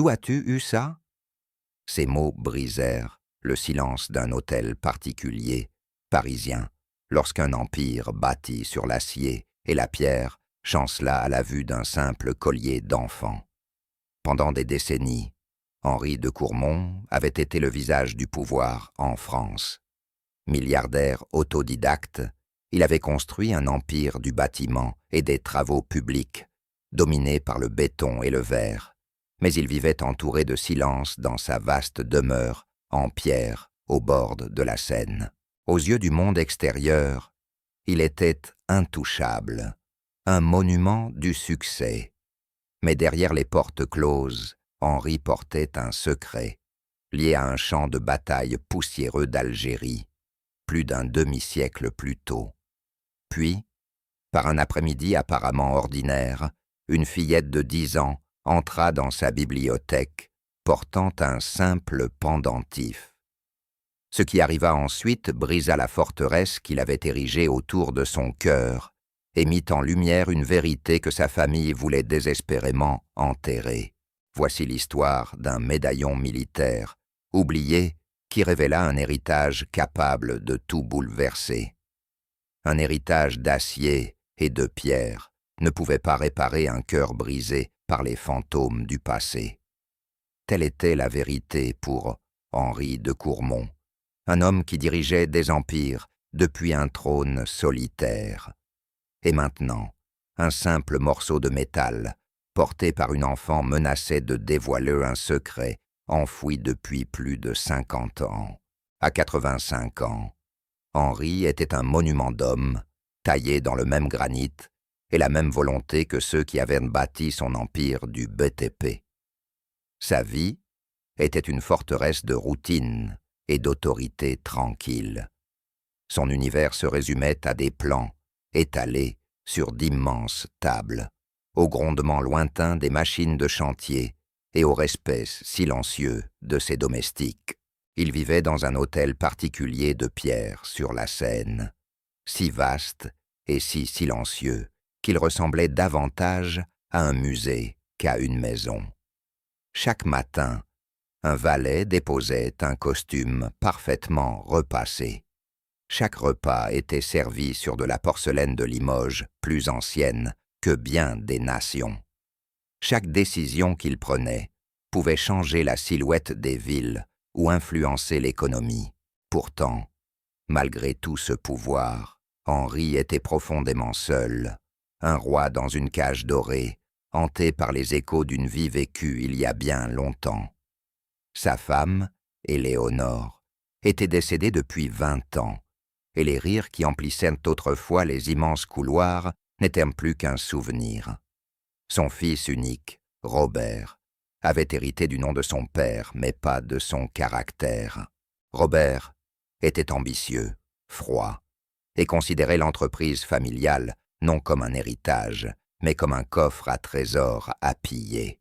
D'où as-tu eu ça ?» Ces mots brisèrent le silence d'un hôtel particulier, parisien, lorsqu'un empire bâti sur l'acier et la pierre chancela à la vue d'un simple collier d'enfant. Pendant des décennies, Henri de Courmont avait été le visage du pouvoir en France. Milliardaire autodidacte, il avait construit un empire du bâtiment et des travaux publics, dominé par le béton et le verre, mais il vivait entouré de silence dans sa vaste demeure en pierre au bord de la Seine. Aux yeux du monde extérieur, il était intouchable, un monument du succès. Mais derrière les portes closes, Henri portait un secret, lié à un champ de bataille poussiéreux d'Algérie, plus d'un demi-siècle plus tôt. Puis, par un après-midi apparemment ordinaire, une fillette de 10 ans entra dans sa bibliothèque, portant un simple pendentif. Ce qui arriva ensuite brisa la forteresse qu'il avait érigée autour de son cœur et mit en lumière une vérité que sa famille voulait désespérément enterrer. Voici l'histoire d'un médaillon militaire, oublié, qui révéla un héritage capable de tout bouleverser. Un héritage d'acier et de pierre ne pouvait pas réparer un cœur brisé par les fantômes du passé. Telle était la vérité pour Henri de Courmont, un homme qui dirigeait des empires depuis un trône solitaire. Et maintenant, un simple morceau de métal, porté par une enfant, menaçait de dévoiler un secret enfoui depuis plus de 50 ans. À 85 ans, Henri était un monument d'homme, taillé dans le même granit et la même volonté que ceux qui avaient bâti son empire du BTP. Sa vie était une forteresse de routine et d'autorité tranquille. Son univers se résumait à des plans étalés sur d'immenses tables, au grondement lointain des machines de chantier et au respect silencieux de ses domestiques. Il vivait dans un hôtel particulier de pierre sur la Seine, si vaste et si silencieux qu'il ressemblait davantage à un musée qu'à une maison. Chaque matin, un valet déposait un costume parfaitement repassé. Chaque repas était servi sur de la porcelaine de Limoges plus ancienne que bien des nations. Chaque décision qu'il prenait pouvait changer la silhouette des villes ou influencer l'économie. Pourtant, malgré tout ce pouvoir, Henri était profondément seul, un roi dans une cage dorée, hanté par les échos d'une vie vécue il y a bien longtemps. Sa femme, Éléonore, était décédée depuis 20 ans, et les rires qui emplissaient autrefois les immenses couloirs n'étaient plus qu'un souvenir. Son fils unique, Robert, avait hérité du nom de son père, mais pas de son caractère. Robert était ambitieux, froid, et considérait l'entreprise familiale non comme un héritage, mais comme un coffre à trésors à piller.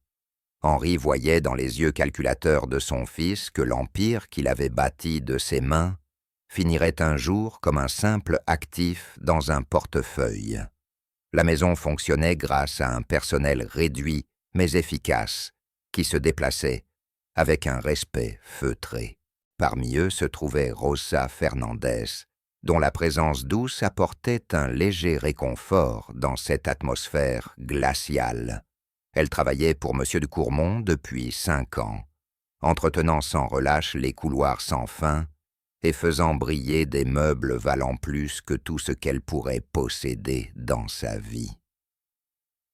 Henri voyait dans les yeux calculateurs de son fils que l'empire qu'il avait bâti de ses mains finirait un jour comme un simple actif dans un portefeuille. La maison fonctionnait grâce à un personnel réduit mais efficace, qui se déplaçait avec un respect feutré. Parmi eux se trouvait Rosa Fernandez, dont la présence douce apportait un léger réconfort dans cette atmosphère glaciale. Elle travaillait pour M. de Courmont depuis 5 ans, entretenant sans relâche les couloirs sans fin et faisant briller des meubles valant plus que tout ce qu'elle pourrait posséder dans sa vie.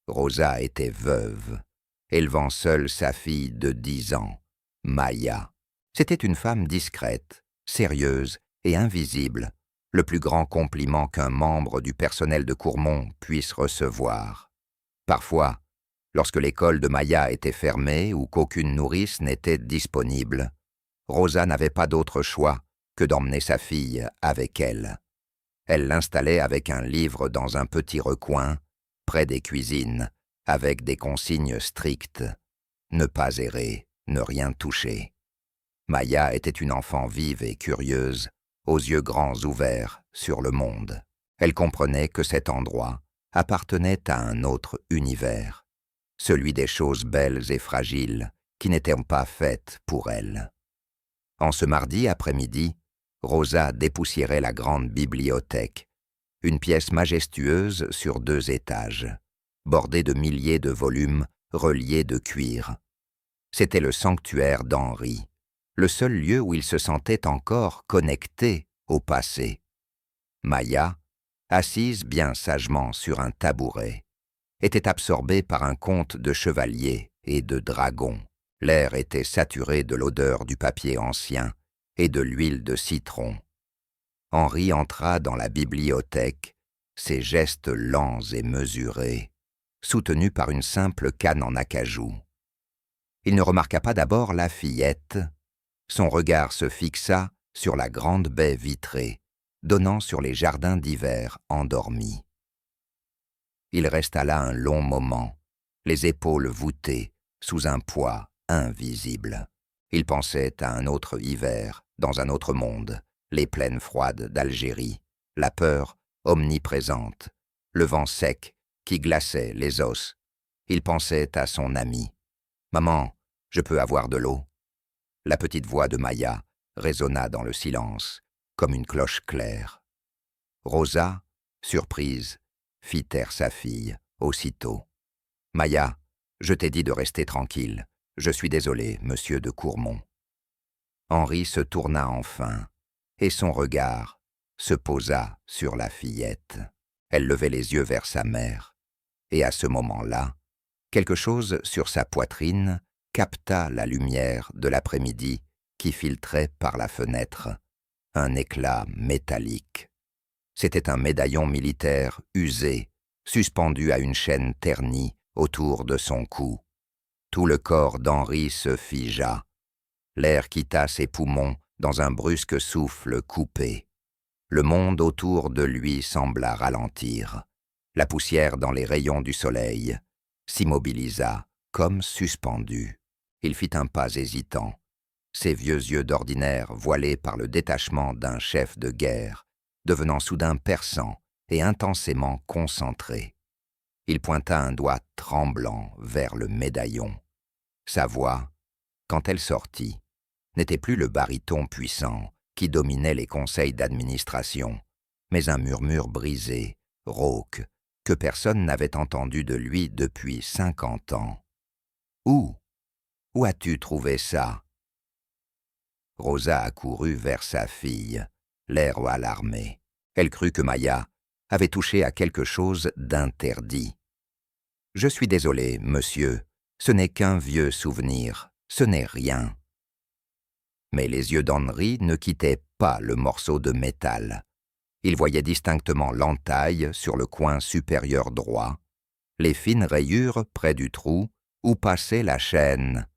Rosa était veuve, élevant seule sa fille de 10 ans, Maya. C'était une femme discrète, sérieuse et invisible, le plus grand compliment qu'un membre du personnel de Courmont puisse recevoir. Parfois, lorsque l'école de Maya était fermée ou qu'aucune nourrice n'était disponible, Rosa n'avait pas d'autre choix que d'emmener sa fille avec elle. Elle l'installait avec un livre dans un petit recoin, près des cuisines, avec des consignes strictes. Ne pas errer, ne rien toucher. Maya était une enfant vive et curieuse, aux yeux grands ouverts sur le monde. Elle comprenait que cet endroit appartenait à un autre univers, celui des choses belles et fragiles qui n'étaient pas faites pour elle. En ce mardi après-midi, Rosa dépoussiérait la grande bibliothèque, une pièce majestueuse sur 2 étages, bordée de milliers de volumes reliés de cuir. C'était le sanctuaire d'Henri, le seul lieu où il se sentait encore connecté au passé. Maya, assise bien sagement sur un tabouret, était absorbée par un conte de chevaliers et de dragons. L'air était saturé de l'odeur du papier ancien et de l'huile de citron. Henri entra dans la bibliothèque, ses gestes lents et mesurés, soutenus par une simple canne en acajou. Il ne remarqua pas d'abord la fillette. Son regard se fixa sur la grande baie vitrée, donnant sur les jardins d'hiver endormis. Il resta là un long moment, les épaules voûtées, sous un poids invisible. Il pensait à un autre hiver, dans un autre monde, les plaines froides d'Algérie, la peur omniprésente, le vent sec qui glaçait les os. Il pensait à son ami. « Maman, je peux avoir de l'eau ?» La petite voix de Maya résonna dans le silence, comme une cloche claire. Rosa, surprise, fit taire sa fille aussitôt. « Maya, je t'ai dit de rester tranquille. Je suis désolé, monsieur de Courmont. » Henri se tourna enfin, et son regard se posa sur la fillette. Elle levait les yeux vers sa mère, et à ce moment-là, quelque chose sur sa poitrine capta la lumière de l'après-midi qui filtrait par la fenêtre, un éclat métallique. C'était un médaillon militaire usé, suspendu à une chaîne ternie autour de son cou. Tout le corps d'Henri se figea. L'air quitta ses poumons dans un brusque souffle coupé. Le monde autour de lui sembla ralentir. La poussière dans les rayons du soleil s'immobilisa comme suspendue. Il fit un pas hésitant, ses vieux yeux d'ordinaire voilés par le détachement d'un chef de guerre, devenant soudain perçants et intensément concentrés. Il pointa un doigt tremblant vers le médaillon. Sa voix, quand elle sortit, n'était plus le baryton puissant qui dominait les conseils d'administration, mais un murmure brisé, rauque, que personne n'avait entendu de lui depuis 50 ans. « Où as-tu trouvé ça ?» Rosa accourut vers sa fille, l'air alarmé. Elle crut que Maya avait touché à quelque chose d'interdit. « Je suis désolé, monsieur, ce n'est qu'un vieux souvenir, ce n'est rien. » Mais les yeux d'Henri ne quittaient pas le morceau de métal. Il voyait distinctement l'entaille sur le coin supérieur droit, les fines rayures près du trou où passait la chaîne.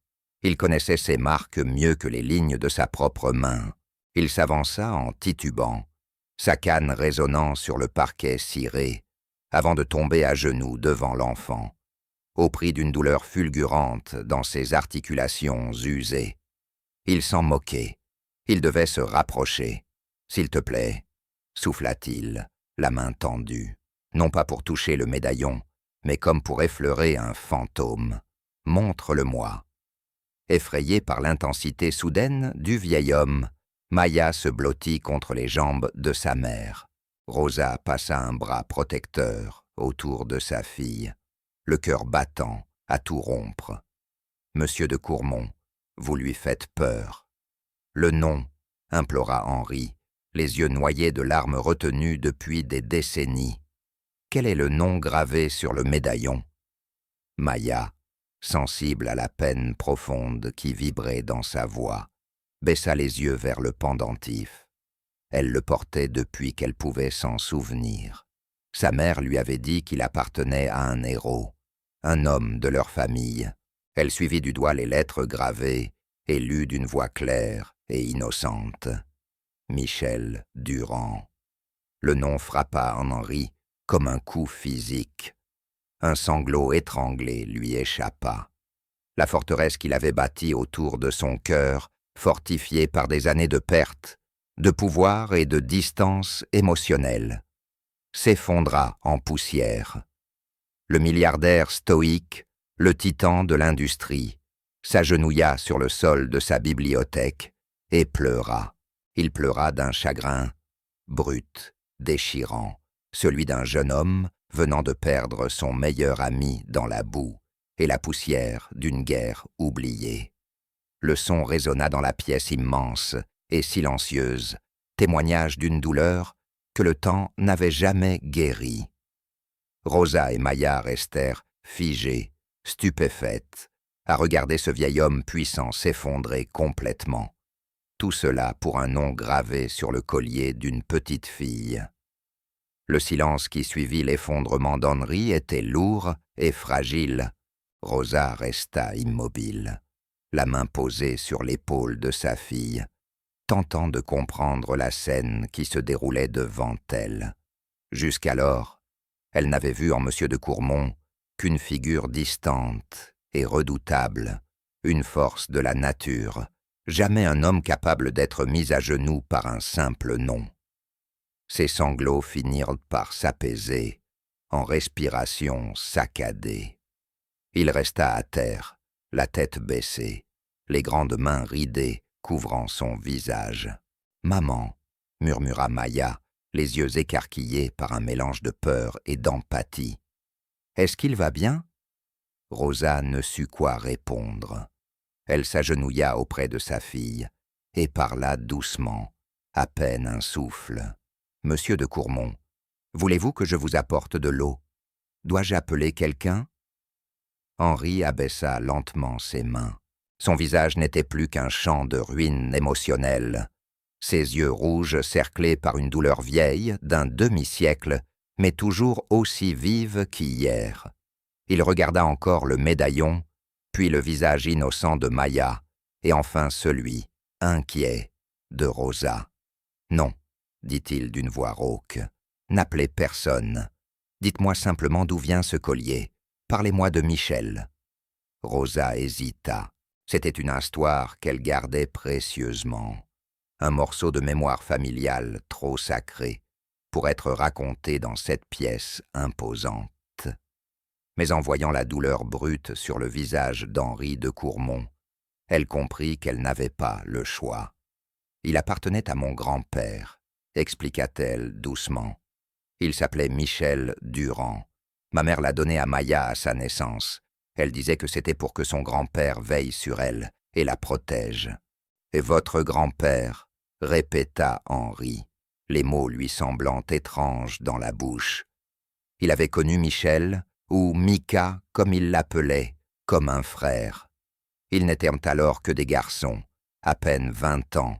Il connaissait ces marques mieux que les lignes de sa propre main. Il s'avança en titubant, sa canne résonnant sur le parquet ciré, avant de tomber à genoux devant l'enfant, au prix d'une douleur fulgurante dans ses articulations usées. Il s'en moquait. Il devait se rapprocher. « S'il te plaît » souffla-t-il, la main tendue, non pas pour toucher le médaillon, mais comme pour effleurer un fantôme. « Montre-le-moi. » Effrayée par l'intensité soudaine du vieil homme, Maya se blottit contre les jambes de sa mère. Rosa passa un bras protecteur autour de sa fille, le cœur battant à tout rompre. « Monsieur de Courmont, vous lui faites peur. »« Le nom, » implora Henri, les yeux noyés de larmes retenues depuis des décennies. « Quel est le nom gravé sur le médaillon ?» Maya, sensible à la peine profonde qui vibrait dans sa voix, baissa les yeux vers le pendentif. Elle le portait depuis qu'elle pouvait s'en souvenir. Sa mère lui avait dit qu'il appartenait à un héros, un homme de leur famille. Elle suivit du doigt les lettres gravées et lut d'une voix claire et innocente. Michel Durand. Le nom frappa en Henri comme un coup physique. Un sanglot étranglé lui échappa. La forteresse qu'il avait bâtie autour de son cœur, fortifiée par des années de perte, de pouvoir et de distance émotionnelle, s'effondra en poussière. Le milliardaire stoïque, le titan de l'industrie, s'agenouilla sur le sol de sa bibliothèque et pleura. Il pleura d'un chagrin brut, déchirant, celui d'un jeune homme venant de perdre son meilleur ami dans la boue et la poussière d'une guerre oubliée. Le son résonna dans la pièce immense et silencieuse, témoignage d'une douleur que le temps n'avait jamais guérie. Rosa et Maya restèrent figées, stupéfaites, à regarder ce vieil homme puissant s'effondrer complètement. Tout cela pour un nom gravé sur le collier d'une petite fille. Le silence qui suivit l'effondrement d'Henri était lourd et fragile. Rosa resta immobile, la main posée sur l'épaule de sa fille, tentant de comprendre la scène qui se déroulait devant elle. Jusqu'alors, elle n'avait vu en M. de Courmont qu'une figure distante et redoutable, une force de la nature, jamais un homme capable d'être mis à genoux par un simple nom. Ses sanglots finirent par s'apaiser en respiration saccadée. Il resta à terre, la tête baissée, les grandes mains ridées couvrant son visage. « Maman » murmura Maya, les yeux écarquillés par un mélange de peur et d'empathie. « Est-ce qu'il va bien ?» Rosa ne sut quoi répondre. Elle s'agenouilla auprès de sa fille et parla doucement, à peine un souffle. « Monsieur de Courmont, voulez-vous que je vous apporte de l'eau? Dois-je appeler quelqu'un » Henri abaissa lentement ses mains. Son visage n'était plus qu'un champ de ruines émotionnelles. Ses yeux rouges, cerclés par une douleur vieille d'un demi-siècle, mais toujours aussi vive qu'hier. Il regarda encore le médaillon, puis le visage innocent de Maya, et enfin celui, inquiet, de Rosa. « Non, » dit-il d'une voix rauque, « n'appelez personne. Dites-moi simplement d'où vient ce collier. Parlez-moi de Michel. » Rosa hésita. C'était une histoire qu'elle gardait précieusement, un morceau de mémoire familiale trop sacré pour être raconté dans cette pièce imposante. Mais en voyant la douleur brute sur le visage d'Henri de Courmont, elle comprit qu'elle n'avait pas le choix. « Il appartenait à mon grand-père », expliqua-t-elle doucement. « Il s'appelait Michel Durand. Ma mère l'a donné à Maya à sa naissance. Elle disait que c'était pour que son grand-père veille sur elle et la protège. »« Et votre grand-père » répéta Henri, les mots lui semblant étranges dans la bouche. Il avait connu Michel, ou Mika comme il l'appelait, comme un frère. Ils n'étaient alors que des garçons, à peine 20 ans,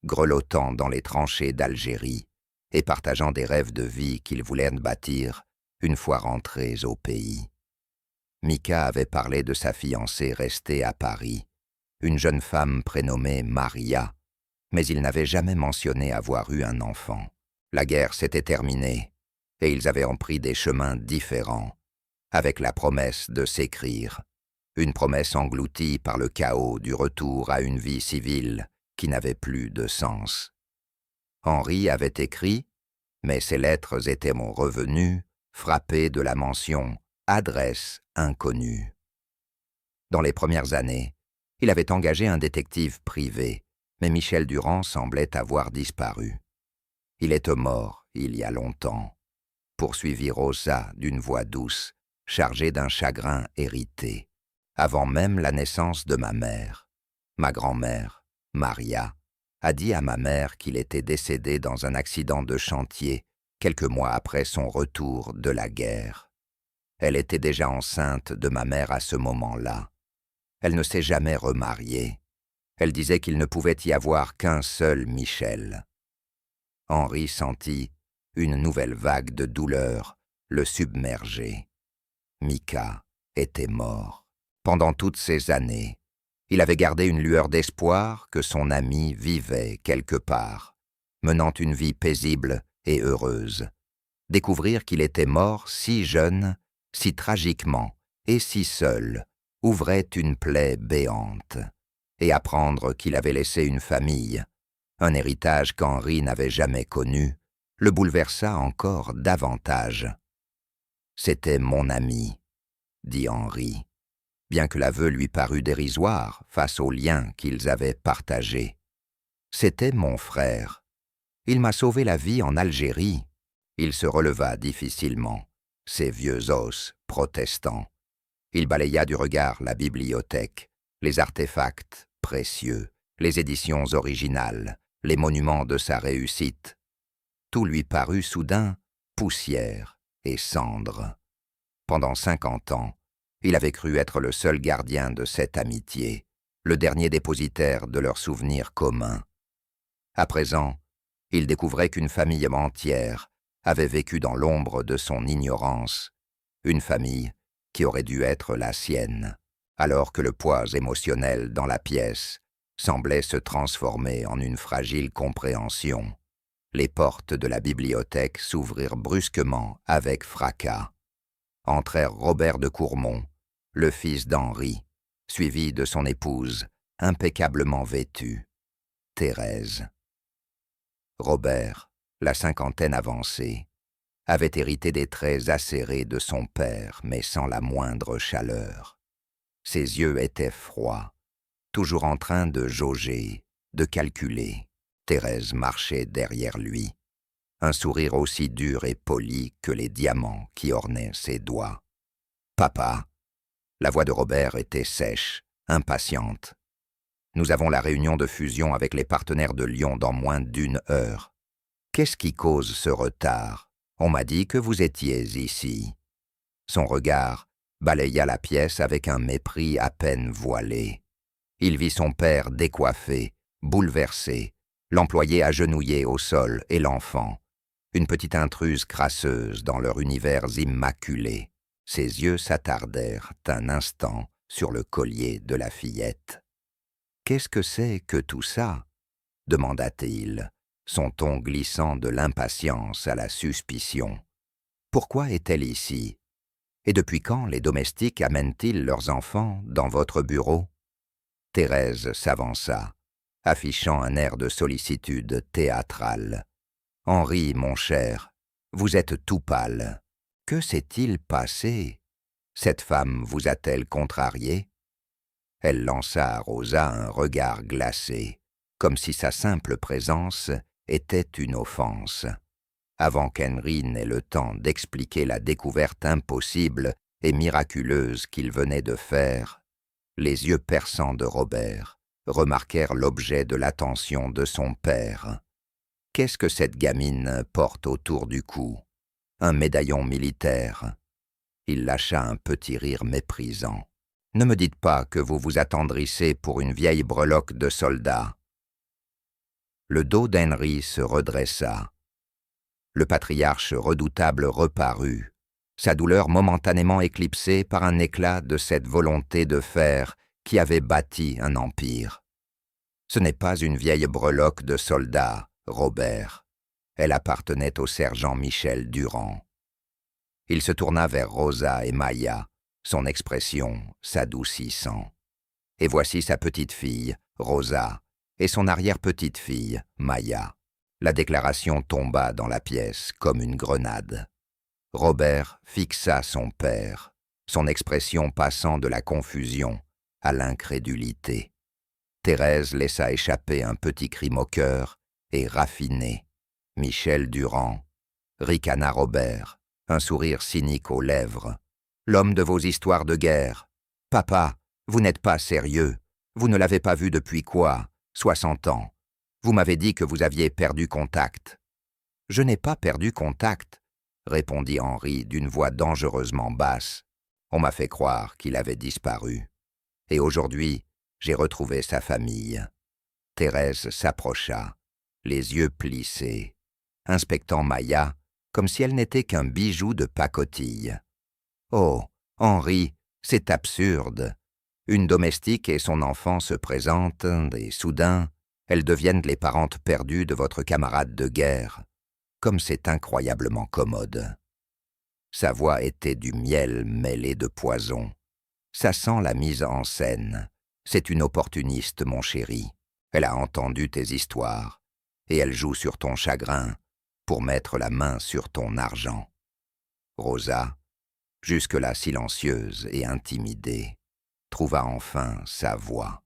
grelottant dans les tranchées d'Algérie et partageant des rêves de vie qu'ils voulaient bâtir une fois rentrés au pays. Mika avait parlé de sa fiancée restée à Paris, une jeune femme prénommée Maria, mais il n'avait jamais mentionné avoir eu un enfant. La guerre s'était terminée, et ils avaient pris des chemins différents, avec la promesse de s'écrire, une promesse engloutie par le chaos du retour à une vie civile qui n'avait plus de sens. Henri avait écrit, mais ses lettres étaient revenues, frappées de la mention « adresse inconnue ». Dans les premières années, il avait engagé un détective privé, mais Michel Durand semblait avoir disparu. « Il est mort il y a longtemps », poursuivit Rosa d'une voix douce, chargée d'un chagrin hérité, avant même la naissance de ma mère. Ma grand-mère, Maria, a dit à ma mère qu'il était décédé dans un accident de chantier quelques mois après son retour de la guerre. Elle était déjà enceinte de ma mère à ce moment-là. Elle ne s'est jamais remariée. Elle disait qu'il ne pouvait y avoir qu'un seul Michel. Henri sentit une nouvelle vague de douleur le submerger. Mika était mort. Pendant toutes ces années, il avait gardé une lueur d'espoir que son ami vivait quelque part, menant une vie paisible et heureuse. Découvrir qu'il était mort si jeune, si tragiquement et si seul, ouvrait une plaie béante, et apprendre qu'il avait laissé une famille, un héritage qu'Henri n'avait jamais connu, le bouleversa encore davantage. « C'était mon ami », dit Henri. bien que l'aveu lui parût dérisoire face aux liens qu'ils avaient partagés. « C'était mon frère. Il m'a sauvé la vie en Algérie. » Il se releva difficilement, ses vieux os protestants. Il balaya du regard la bibliothèque, les artefacts précieux, les éditions originales, les monuments de sa réussite. Tout lui parut soudain poussière et cendre. Pendant 50 ans, il avait cru être le seul gardien de cette amitié, le dernier dépositaire de leurs souvenirs communs. À présent, il découvrait qu'une famille entière avait vécu dans l'ombre de son ignorance, une famille qui aurait dû être la sienne, alors que le poids émotionnel dans la pièce semblait se transformer en une fragile compréhension. Les portes de la bibliothèque s'ouvrirent brusquement avec fracas. Entrèrent Robert de Courmont, le fils d'Henri, suivi de son épouse, impeccablement vêtue, Thérèse. Robert, la cinquantaine avancée, avait hérité des traits acérés de son père, mais sans la moindre chaleur. Ses yeux étaient froids, toujours en train de jauger, de calculer. Thérèse marchait derrière lui, un sourire aussi dur et poli que les diamants qui ornaient ses doigts. « Papa !» La voix de Robert était sèche, impatiente. « Nous avons la réunion de fusion avec les partenaires de Lyon dans moins d'1 heure. Qu'est-ce qui cause ce retard? On m'a dit que vous étiez ici. » Son regard balaya la pièce avec un mépris à peine voilé. Il vit son père décoiffé, bouleversé, l'employé agenouillé au sol et l'enfant, une petite intruse crasseuse dans leur univers immaculé. Ses yeux s'attardèrent un instant sur le collier de la fillette. « Qu'est-ce que c'est que tout ça ?» demanda-t-il, son ton glissant de l'impatience à la suspicion. « Pourquoi est-elle ici? Et depuis quand les domestiques amènent-ils leurs enfants dans votre bureau ?» Thérèse s'avança, affichant un air de sollicitude théâtrale. « Henri, mon cher, vous êtes tout pâle. Que s'est-il passé? Cette femme vous a-t-elle contrarié ?» Elle lança à Rosa un regard glacé, comme si sa simple présence était une offense. Avant qu'Henri n'ait le temps d'expliquer la découverte impossible et miraculeuse qu'il venait de faire, les yeux perçants de Robert remarquèrent l'objet de l'attention de son père. Qu'est-ce que cette gamine porte autour du cou? Un médaillon militaire. Il lâcha un petit rire méprisant. Ne me dites pas que vous vous attendrissez pour une vieille breloque de soldat. Le dos d'Henri se redressa. Le patriarche redoutable reparut, sa douleur momentanément éclipsée par un éclat de cette volonté de fer qui avait bâti un empire. Ce n'est pas une vieille breloque de soldat, Robert. Elle appartenait au sergent Michel Durand. Il se tourna vers Rosa et Maya, son expression s'adoucissant. Et voici sa petite-fille, Rosa, et son arrière-petite-fille, Maya. La déclaration tomba dans la pièce comme une grenade. Robert fixa son père, son expression passant de la confusion à l'incrédulité. Thérèse laissa échapper un petit cri moqueur et raffiné. Michel Durand, ricana Robert, un sourire cynique aux lèvres. « L'homme de vos histoires de guerre. Papa, vous n'êtes pas sérieux. Vous ne l'avez pas vu depuis quoi? 60 ans. Vous m'avez dit que vous aviez perdu contact. »« Je n'ai pas perdu contact, » répondit Henri d'une voix dangereusement basse. « On m'a fait croire qu'il avait disparu. Et aujourd'hui, j'ai retrouvé sa famille. » Thérèse s'approcha, les yeux plissés, inspectant Maya comme si elle n'était qu'un bijou de pacotille. « Oh, Henri, c'est absurde. Une domestique et son enfant se présentent, et soudain, elles deviennent les parentes perdues de votre camarade de guerre. Comme c'est incroyablement commode. » Sa voix était du miel mêlé de poison. « Ça sent la mise en scène. C'est une opportuniste, mon chéri. Elle a entendu tes histoires, et elle joue sur ton chagrin pour mettre la main sur ton argent. » Rosa, jusque-là silencieuse et intimidée, trouva enfin sa voix.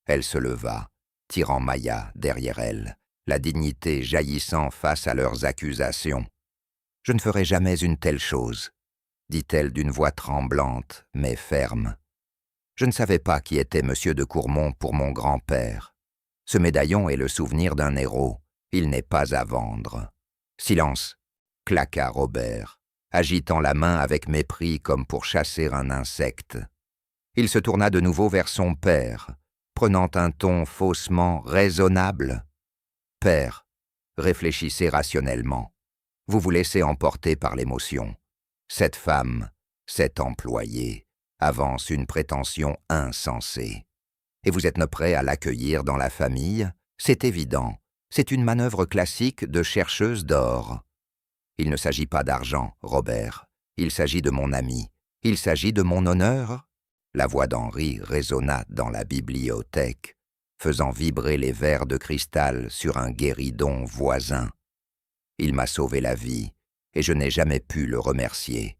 Elle se leva, tirant Maya derrière elle, la dignité jaillissant face à leurs accusations. « Je ne ferai jamais une telle chose, » dit-elle d'une voix tremblante mais ferme. « Je ne savais pas qui était Monsieur de Courmont pour mon grand-père. Ce médaillon est le souvenir d'un héros, il n'est pas à vendre. »« Silence !» claqua Robert, agitant la main avec mépris comme pour chasser un insecte. Il se tourna de nouveau vers son père, prenant un ton faussement raisonnable. « Père, réfléchissez rationnellement. Vous vous laissez emporter par l'émotion. Cette femme, cet employé, avance une prétention insensée. Et vous êtes prêt à l'accueillir dans la famille? C'est évident. C'est une manœuvre classique de chercheuse d'or. Il ne s'agit pas d'argent, Robert. Il s'agit de mon ami. Il s'agit de mon honneur. » La voix d'Henri résonna dans la bibliothèque, faisant vibrer les verres de cristal sur un guéridon voisin. Il m'a sauvé la vie, et je n'ai jamais pu le remercier.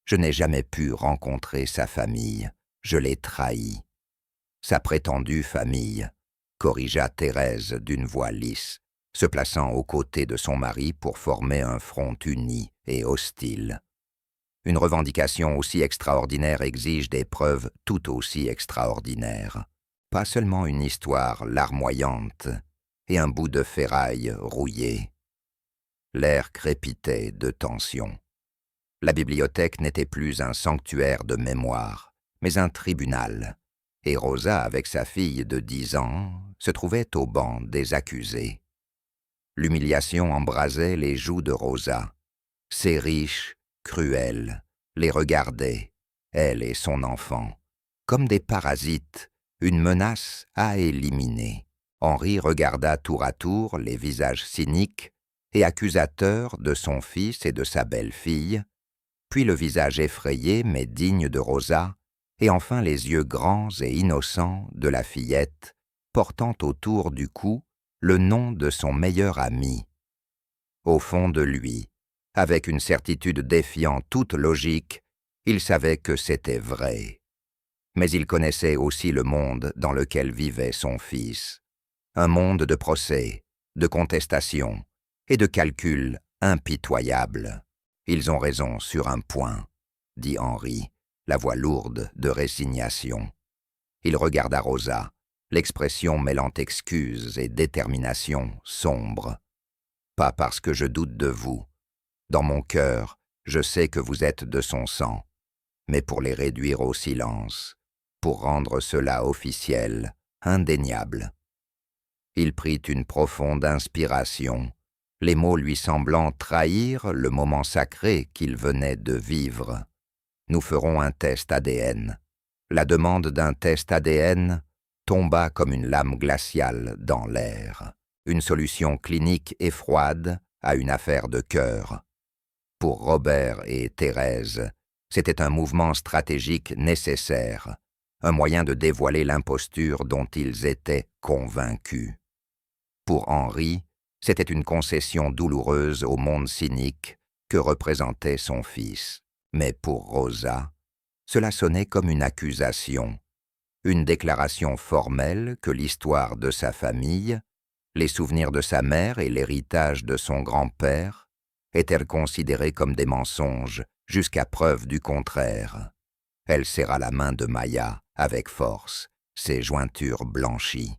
Je n'ai jamais pu rencontrer sa famille. Je l'ai trahi. Sa prétendue famille, corrigea Thérèse d'une voix lisse, se plaçant aux côtés de son mari pour former un front uni et hostile. Une revendication aussi extraordinaire exige des preuves tout aussi extraordinaires. Pas seulement une histoire larmoyante et un bout de ferraille rouillé. L'air crépitait de tension. La bibliothèque n'était plus un sanctuaire de mémoire, mais un tribunal, et Rosa, avec sa fille de 10 ans, se trouvait au banc des accusés. L'humiliation embrasait les joues de Rosa. Ces riches, cruels, les regardaient, elle et son enfant, comme des parasites, une menace à éliminer. Henri regarda tour à tour les visages cyniques et accusateurs de son fils et de sa belle-fille, puis le visage effrayé mais digne de Rosa, et enfin les yeux grands et innocents de la fillette, portant autour du cou le nom de son meilleur ami. Au fond de lui, avec une certitude défiant toute logique, il savait que c'était vrai. Mais il connaissait aussi le monde dans lequel vivait son fils. Un monde de procès, de contestations et de calculs impitoyables. « Ils ont raison sur un point, » dit Henri, la voix lourde de résignation. Il regarda Rosa, l'expression mêlant excuse et détermination sombre. « Pas parce que je doute de vous. Dans mon cœur, je sais que vous êtes de son sang, mais pour les réduire au silence, pour rendre cela officiel, indéniable. » Il prit une profonde inspiration, les mots lui semblant trahir le moment sacré qu'il venait de vivre. « Nous ferons un test ADN. » La demande d'un test ADN tomba comme une lame glaciale dans l'air. Une solution clinique et froide à une affaire de cœur. Pour Robert et Thérèse, c'était un mouvement stratégique nécessaire, un moyen de dévoiler l'imposture dont ils étaient convaincus. Pour Henri, c'était une concession douloureuse au monde cynique que représentait son fils. Mais pour Rosa, cela sonnait comme une accusation, une déclaration formelle que l'histoire de sa famille, les souvenirs de sa mère et l'héritage de son grand-père étaient considérés comme des mensonges jusqu'à preuve du contraire. Elle serra la main de Maya avec force, ses jointures blanchies.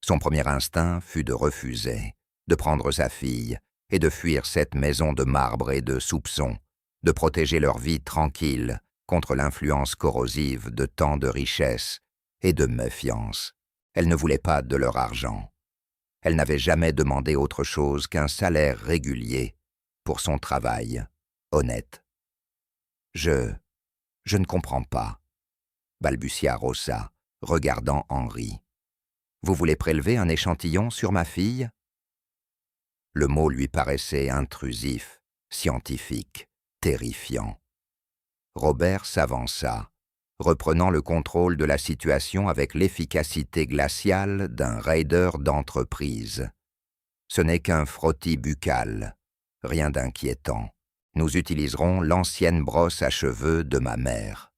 Son premier instinct fut de refuser, de prendre sa fille et de fuir cette maison de marbre et de soupçons, de protéger leur vie tranquille contre l'influence corrosive de tant de richesses et de méfiance. Elle ne voulait pas de leur argent. Elle n'avait jamais demandé autre chose qu'un salaire régulier pour son travail honnête. « Je ne comprends pas, » balbutia Rosa, regardant Henri. « Vous voulez prélever un échantillon sur ma fille ?» Le mot lui paraissait intrusif, scientifique, terrifiant. Robert s'avança, reprenant le contrôle de la situation avec l'efficacité glaciale d'un raideur d'entreprise. Ce n'est qu'un frottis buccal, rien d'inquiétant. Nous utiliserons l'ancienne brosse à cheveux de ma mère.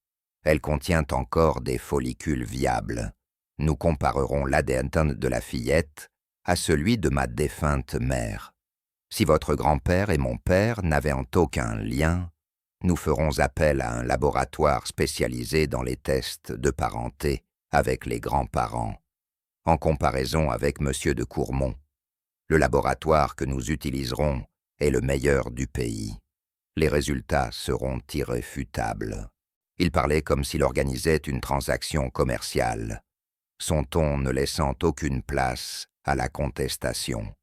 Elle contient encore des follicules viables. Nous comparerons l'ADN de la fillette à celui de ma défunte mère. Si votre grand-père et mon père n'avaient aucun lien, nous ferons appel à un laboratoire spécialisé dans les tests de parenté avec les grands-parents, en comparaison avec M. de Courmont. Le laboratoire que nous utiliserons est le meilleur du pays. Les résultats seront irréfutables. Il parlait comme s'il organisait une transaction commerciale, son ton ne laissant aucune place à la contestation.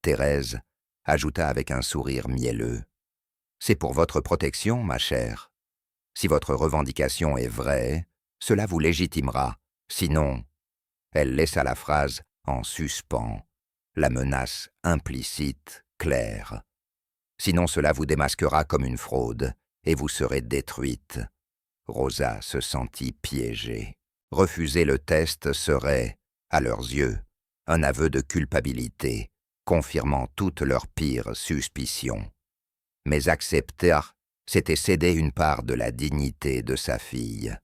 Thérèse ajouta avec un sourire mielleux. « C'est pour votre protection, ma chère. Si votre revendication est vraie, cela vous légitimera. Sinon, elle laissa la phrase en suspens, la menace implicite, claire. Sinon cela vous démasquera comme une fraude, et vous serez détruite. » Rosa se sentit piégée. Refuser le test serait, à leurs yeux, un aveu de culpabilité, confirmant toutes leurs pires suspicions. Mais accepter, c'était céder une part de la dignité de sa fille,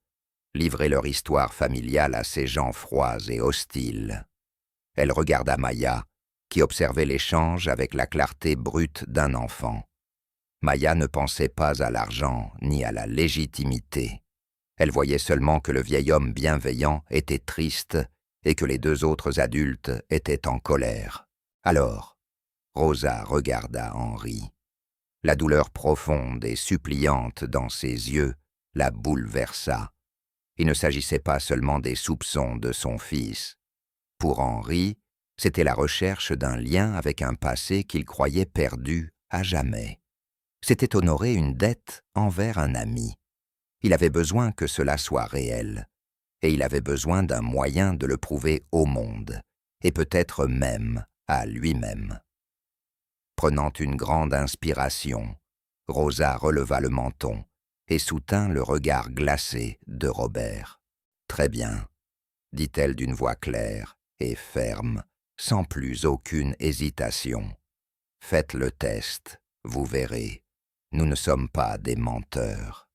livrer leur histoire familiale à ces gens froids et hostiles. Elle regarda Maya, qui observait l'échange avec la clarté brute d'un enfant. Maya ne pensait pas à l'argent ni à la légitimité. Elle voyait seulement que le vieil homme bienveillant était triste et que les deux autres adultes étaient en colère. Alors, Rosa regarda Henri. La douleur profonde et suppliante dans ses yeux la bouleversa. Il ne s'agissait pas seulement des soupçons de son fils. Pour Henri, c'était la recherche d'un lien avec un passé qu'il croyait perdu à jamais. C'était honorer une dette envers un ami. Il avait besoin que cela soit réel, et il avait besoin d'un moyen de le prouver au monde, et peut-être même à lui-même. Prenant une grande inspiration, Rosa releva le menton et soutint le regard glacé de Robert. « Très bien, » dit-elle d'une voix claire et ferme, sans plus aucune hésitation. « Faites le test, vous verrez, nous ne sommes pas des menteurs. »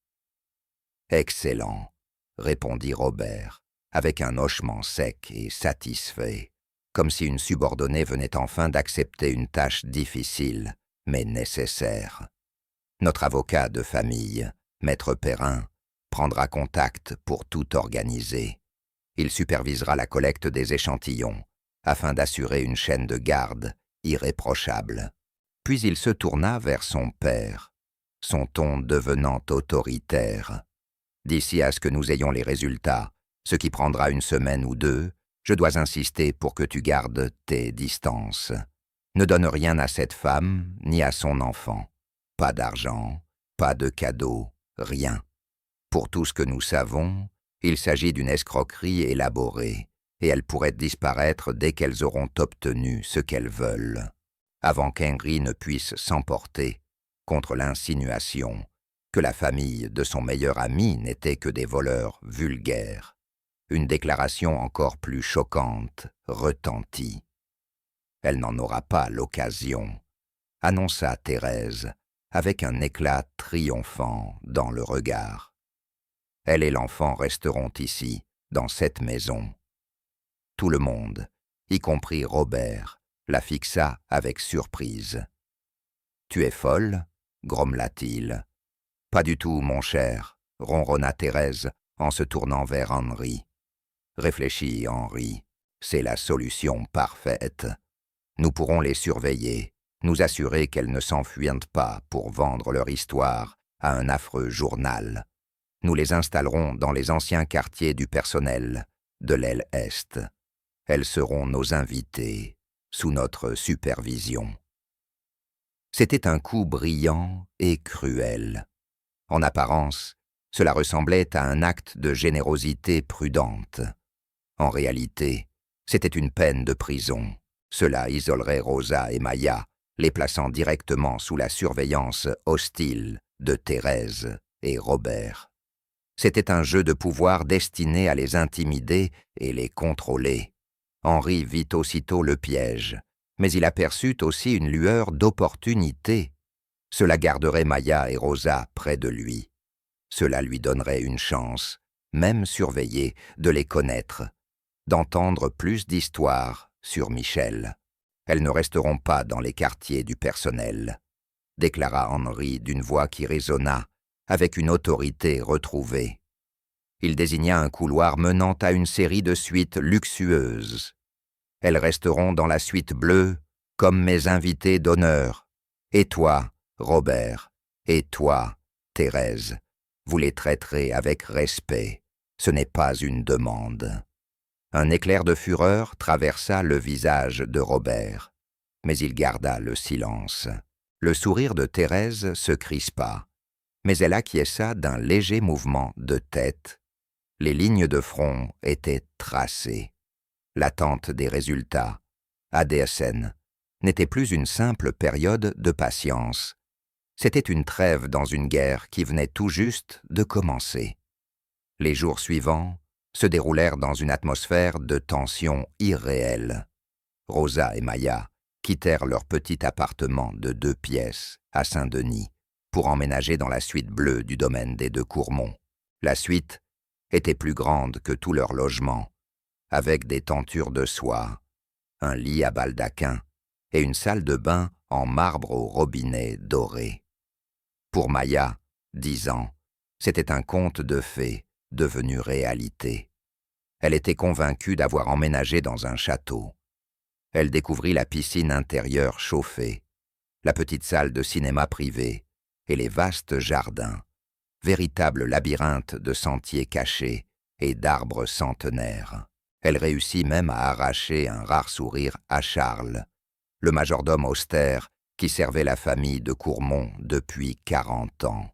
« Excellent, » répondit Robert, avec un hochement sec et satisfait, comme si une subordonnée venait enfin d'accepter une tâche difficile, mais nécessaire. Notre avocat de famille, Maître Perrin, prendra contact pour tout organiser. Il supervisera la collecte des échantillons, afin d'assurer une chaîne de garde irréprochable. Puis il se tourna vers son père, son ton devenant autoritaire. « D'ici à ce que nous ayons les résultats, ce qui prendra une semaine ou deux, je dois insister pour que tu gardes tes distances. Ne donne rien à cette femme ni à son enfant. Pas d'argent, pas de cadeaux, rien. Pour tout ce que nous savons, il s'agit d'une escroquerie élaborée, et elles pourraient disparaître dès qu'elles auront obtenu ce qu'elles veulent, avant qu'Henri ne puisse s'emporter contre l'insinuation que la famille de son meilleur ami n'était que des voleurs vulgaires. Une déclaration encore plus choquante retentit. « Elle n'en aura pas l'occasion », annonça Thérèse, avec un éclat triomphant dans le regard. « Elle et l'enfant resteront ici, dans cette maison. » Tout le monde, y compris Robert, la fixa avec surprise. « Tu es folle ?» grommela-t-il. « Pas du tout, mon cher, » ronronna Thérèse en se tournant vers Henri. « Réfléchis, Henri, c'est la solution parfaite. Nous pourrons les surveiller, nous assurer qu'elles ne s'enfuient pas pour vendre leur histoire à un affreux journal. Nous les installerons dans les anciens quartiers du personnel de l'aile Est. Elles seront nos invitées, sous notre supervision. » C'était un coup brillant et cruel. En apparence, cela ressemblait à un acte de générosité prudente. En réalité, c'était une peine de prison. Cela isolerait Rosa et Maya, les plaçant directement sous la surveillance hostile de Thérèse et Robert. C'était un jeu de pouvoir destiné à les intimider et les contrôler. Henri vit aussitôt le piège, mais il aperçut aussi une lueur d'opportunité. Cela garderait Maya et Rosa près de lui. Cela lui donnerait une chance, même surveillée, de les connaître, d'entendre plus d'histoires sur Michel. Elles ne resteront pas dans les quartiers du personnel, déclara Henri d'une voix qui résonna, avec une autorité retrouvée. Il désigna un couloir menant à une série de suites luxueuses. Elles resteront dans la suite bleue comme mes invités d'honneur. Et toi, Robert, et toi, Thérèse, vous les traiterez avec respect. Ce n'est pas une demande. Un éclair de fureur traversa le visage de Robert, mais il garda le silence. Le sourire de Thérèse se crispa, mais elle acquiesça d'un léger mouvement de tête. Les lignes de front étaient tracées. L'attente des résultats, ADSN, n'était plus une simple période de patience. C'était une trêve dans une guerre qui venait tout juste de commencer. Les jours suivants se déroulèrent dans une atmosphère de tension irréelle. Rosa et Maya quittèrent leur petit appartement de 2 pièces à Saint-Denis pour emménager dans la suite bleue du domaine des Deux Courmont. La suite était plus grande que tout leur logement, avec des tentures de soie, un lit à baldaquin et une salle de bain en marbre au robinet doré. Pour Maya, 10 ans, c'était un conte de fées devenu réalité. Elle était convaincue d'avoir emménagé dans un château. Elle découvrit la piscine intérieure chauffée, la petite salle de cinéma privée et les vastes jardins, véritable labyrinthe de sentiers cachés et d'arbres centenaires. Elle réussit même à arracher un rare sourire à Charles, le majordome austère qui servait la famille de Courmont depuis 40 ans.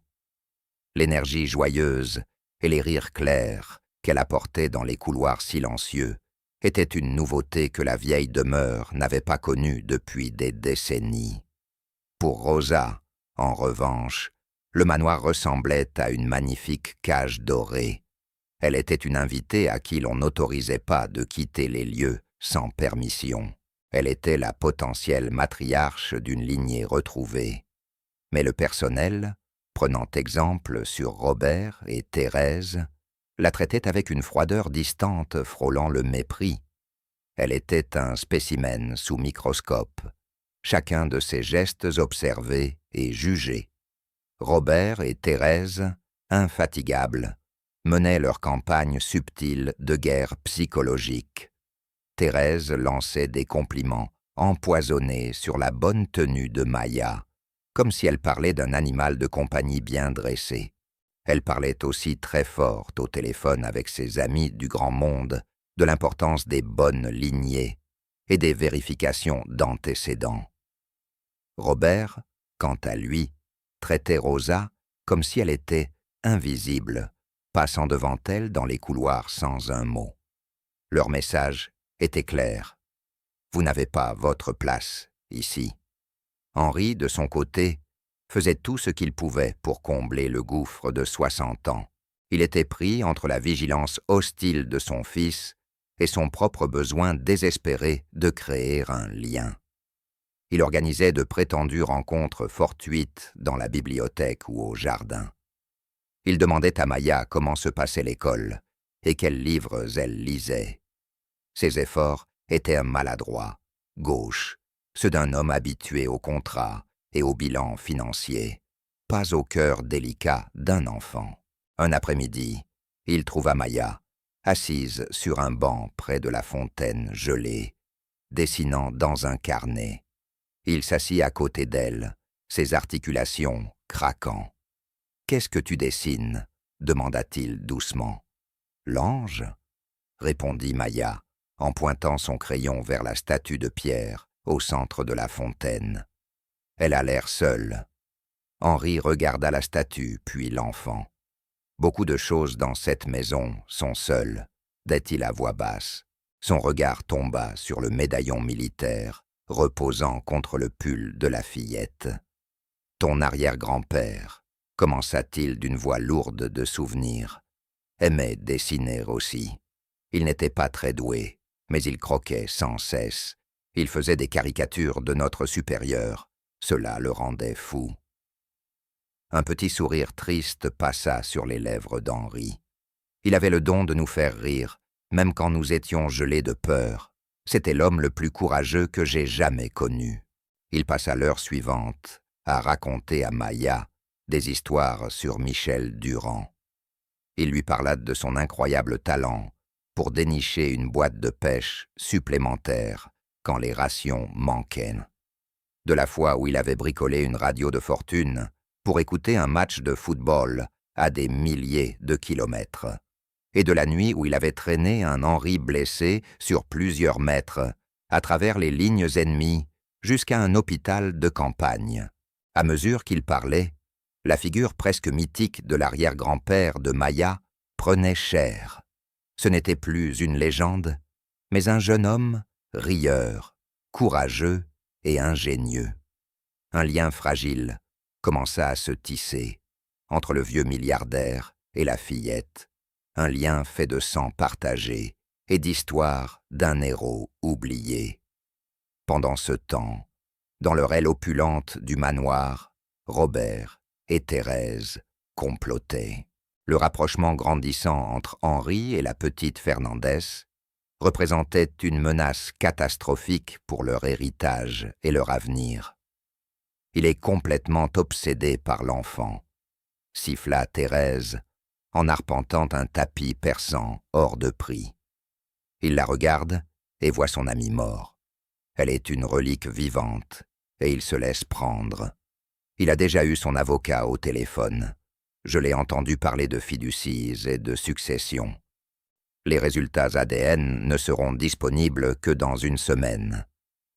L'énergie joyeuse et les rires clairs qu'elle apportait dans les couloirs silencieux étaient une nouveauté que la vieille demeure n'avait pas connue depuis des décennies. Pour Rosa, en revanche, le manoir ressemblait à une magnifique cage dorée. Elle était une invitée à qui l'on n'autorisait pas de quitter les lieux sans permission. Elle était la potentielle matriarche d'une lignée retrouvée. Mais le personnel, prenant exemple sur Robert et Thérèse, la traitait avec une froideur distante frôlant le mépris. Elle était un spécimen sous microscope, chacun de ses gestes observés et jugés. Robert et Thérèse, infatigables, menaient leur campagne subtile de guerre psychologique. Thérèse lançait des compliments empoisonnés sur la bonne tenue de Maya, comme si elle parlait d'un animal de compagnie bien dressé. Elle parlait aussi très fort au téléphone avec ses amis du grand monde de l'importance des bonnes lignées et des vérifications d'antécédents. Robert, quant à lui, traitait Rosa comme si elle était invisible, passant devant elle dans les couloirs sans un mot. Leur message était clair. Vous n'avez pas votre place ici. Henri, de son côté, faisait tout ce qu'il pouvait pour combler le gouffre de 60 ans. Il était pris entre la vigilance hostile de son fils et son propre besoin désespéré de créer un lien. Il organisait de prétendues rencontres fortuites dans la bibliothèque ou au jardin. Il demandait à Maya comment se passait l'école et quels livres elle lisait. Ses efforts étaient maladroits, gauches, ceux d'un homme habitué au contrat et au bilan financier, pas au cœur délicat d'un enfant. Un après-midi, il trouva Maya, assise sur un banc près de la fontaine gelée, dessinant dans un carnet. Il s'assit à côté d'elle, ses articulations craquant. « Qu'est-ce que tu dessines » demanda-t-il doucement. « L'ange » répondit Maya, en pointant son crayon vers la statue de pierre au centre de la fontaine. Elle a l'air seule. Henri regarda la statue, puis l'enfant. Beaucoup de choses dans cette maison sont seules, dit-il à voix basse. Son regard tomba sur le médaillon militaire, reposant contre le pull de la fillette. Ton arrière-grand-père, commença-t-il d'une voix lourde de souvenirs, aimait dessiner aussi. Il n'était pas très doué, mais il croquait sans cesse. Il faisait des caricatures de notre supérieur. Cela le rendait fou. Un petit sourire triste passa sur les lèvres d'Henri. Il avait le don de nous faire rire, même quand nous étions gelés de peur. C'était l'homme le plus courageux que j'ai jamais connu. Il passa l'heure suivante à raconter à Maya des histoires sur Michel Durand. Il lui parla de son incroyable talent pour dénicher une boîte de pêche supplémentaire quand les rations manquaient. De la fois où il avait bricolé une radio de fortune pour écouter un match de football à des milliers de kilomètres, et de la nuit où il avait traîné un Henri blessé sur plusieurs mètres à travers les lignes ennemies jusqu'à un hôpital de campagne. À mesure qu'il parlait, la figure presque mythique de l'arrière-grand-père de Maya prenait chair. Ce n'était plus une légende, mais un jeune homme rieur, courageux et ingénieux. Un lien fragile commença à se tisser entre le vieux milliardaire et la fillette, un lien fait de sang partagé et d'histoire d'un héros oublié. Pendant ce temps, dans leur aile opulente du manoir, Robert et Thérèse complotaient. Le rapprochement grandissant entre Henri et la petite Fernandez représentait une menace catastrophique pour leur héritage et leur avenir. Il est complètement obsédé par l'enfant, siffla Thérèse en arpentant un tapis persan hors de prix. Il la regarde et voit son amie mort. Elle est une relique vivante et il se laisse prendre. Il a déjà eu son avocat au téléphone. Je l'ai entendu parler de fiducies et de succession. Les résultats ADN ne seront disponibles que dans une semaine,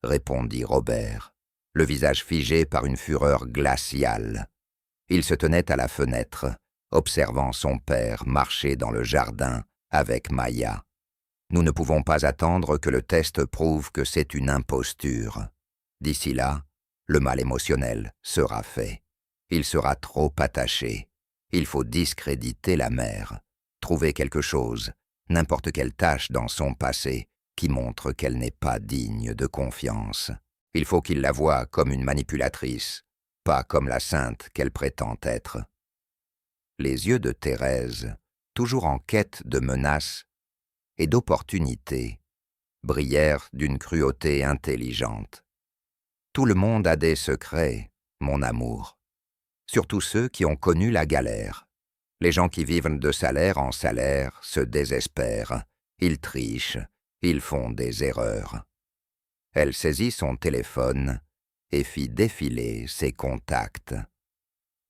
répondit Robert, le visage figé par une fureur glaciale. Il se tenait à la fenêtre, observant son père marcher dans le jardin avec Maya. Nous ne pouvons pas attendre que le test prouve que c'est une imposture. D'ici là, le mal émotionnel sera fait. Il sera trop attaché. Il faut discréditer la mère, trouver quelque chose, n'importe quelle tâche dans son passé qui montre qu'elle n'est pas digne de confiance. Il faut qu'il la voie comme une manipulatrice, pas comme la sainte qu'elle prétend être. Les yeux de Thérèse, toujours en quête de menaces et d'opportunités, brillèrent d'une cruauté intelligente. Tout le monde a des secrets, mon amour. Surtout ceux qui ont connu la galère. Les gens qui vivent de salaire en salaire se désespèrent. Ils trichent, ils font des erreurs. Elle saisit son téléphone et fit défiler ses contacts.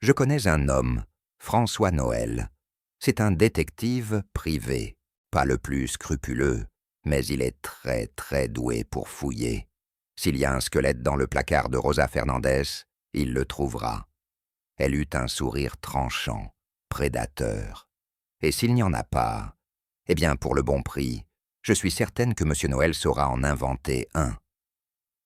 Je connais un homme, François Noël. C'est un détective privé, pas le plus scrupuleux, mais il est très très doué pour fouiller. S'il y a un squelette dans le placard de Rosa Fernandez, il le trouvera. Elle eut un sourire tranchant, prédateur. Et s'il n'y en a pas, eh bien pour le bon prix, je suis certaine que M. Noël saura en inventer un.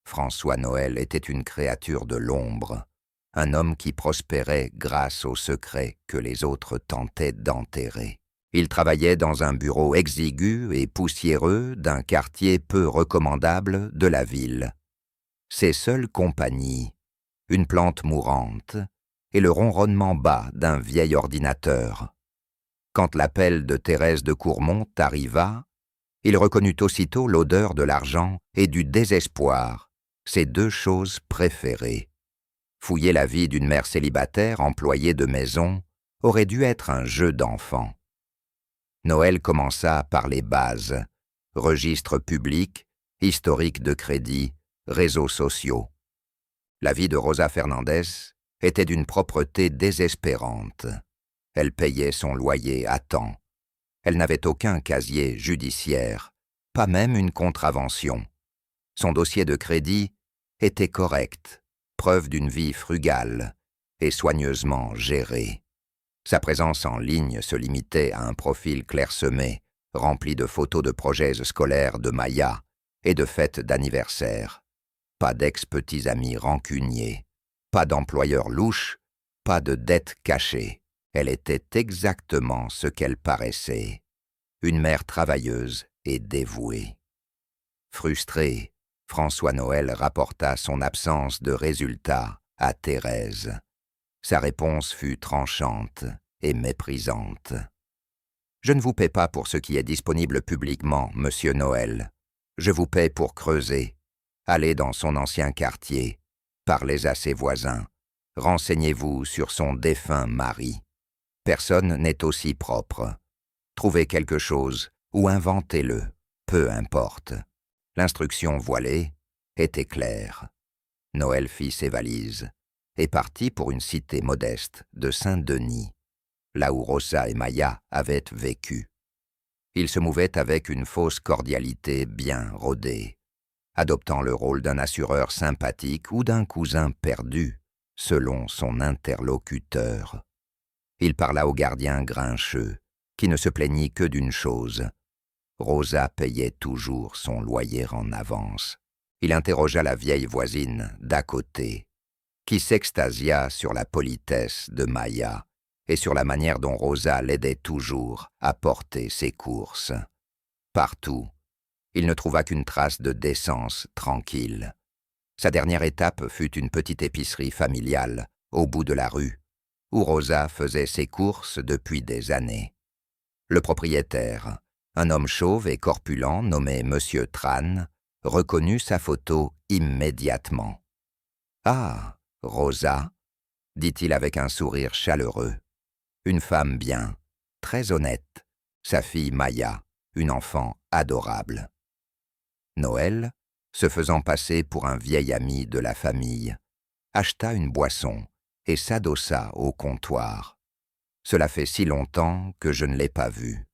François Noël était une créature de l'ombre, un homme qui prospérait grâce aux secrets que les autres tentaient d'enterrer. Il travaillait dans un bureau exigu et poussiéreux d'un quartier peu recommandable de la ville. Ses seules compagnies, une plante mourante et le ronronnement bas d'un vieil ordinateur. Quand l'appel de Thérèse de Courmont arriva, il reconnut aussitôt l'odeur de l'argent et du désespoir, ses deux choses préférées. Fouiller la vie d'une mère célibataire employée de maison aurait dû être un jeu d'enfant. Noël commença par les bases, registres publics, historique de crédit, réseaux sociaux. La vie de Rosa Fernandez était d'une propreté désespérante. Elle payait son loyer à temps. Elle n'avait aucun casier judiciaire, pas même une contravention. Son dossier de crédit était correct, preuve d'une vie frugale et soigneusement gérée. Sa présence en ligne se limitait à un profil clairsemé, rempli de photos de projets scolaires de Maya et de fêtes d'anniversaire. Pas d'ex-petits amis rancuniers, pas d'employeurs louches, pas de dettes cachées. Elle était exactement ce qu'elle paraissait, une mère travailleuse et dévouée. Frustré, François Noël rapporta son absence de résultats à Thérèse. Sa réponse fut tranchante et méprisante. « Je ne vous paie pas pour ce qui est disponible publiquement, monsieur Noël. Je vous paie pour creuser. Allez dans son ancien quartier, parlez à ses voisins, renseignez-vous sur son défunt mari. Personne n'est aussi propre. Trouvez quelque chose ou inventez-le, peu importe. » L'instruction voilée était claire. Noël fit ses valises et partit pour une cité modeste de Saint-Denis, là où Rosa et Maya avaient vécu. Il se mouvait avec une fausse cordialité bien rodée, adoptant le rôle d'un assureur sympathique ou d'un cousin perdu, selon son interlocuteur. Il parla au gardien grincheux, qui ne se plaignit que d'une chose. Rosa payait toujours son loyer en avance. Il interrogea la vieille voisine d'à côté, qui s'extasia sur la politesse de Maya et sur la manière dont Rosa l'aidait toujours à porter ses courses. Partout, il ne trouva qu'une trace de décence tranquille. Sa dernière étape fut une petite épicerie familiale, au bout de la rue, où Rosa faisait ses courses depuis des années. Le propriétaire, un homme chauve et corpulent nommé Monsieur Tran, reconnut sa photo immédiatement. « Ah, Rosa !» dit-il avec un sourire chaleureux. « Une femme bien, très honnête, sa fille Maya, une enfant adorable. » Noël, se faisant passer pour un vieil ami de la famille, acheta une boisson et s'adossa au comptoir. « Cela fait si longtemps que je ne l'ai pas vue.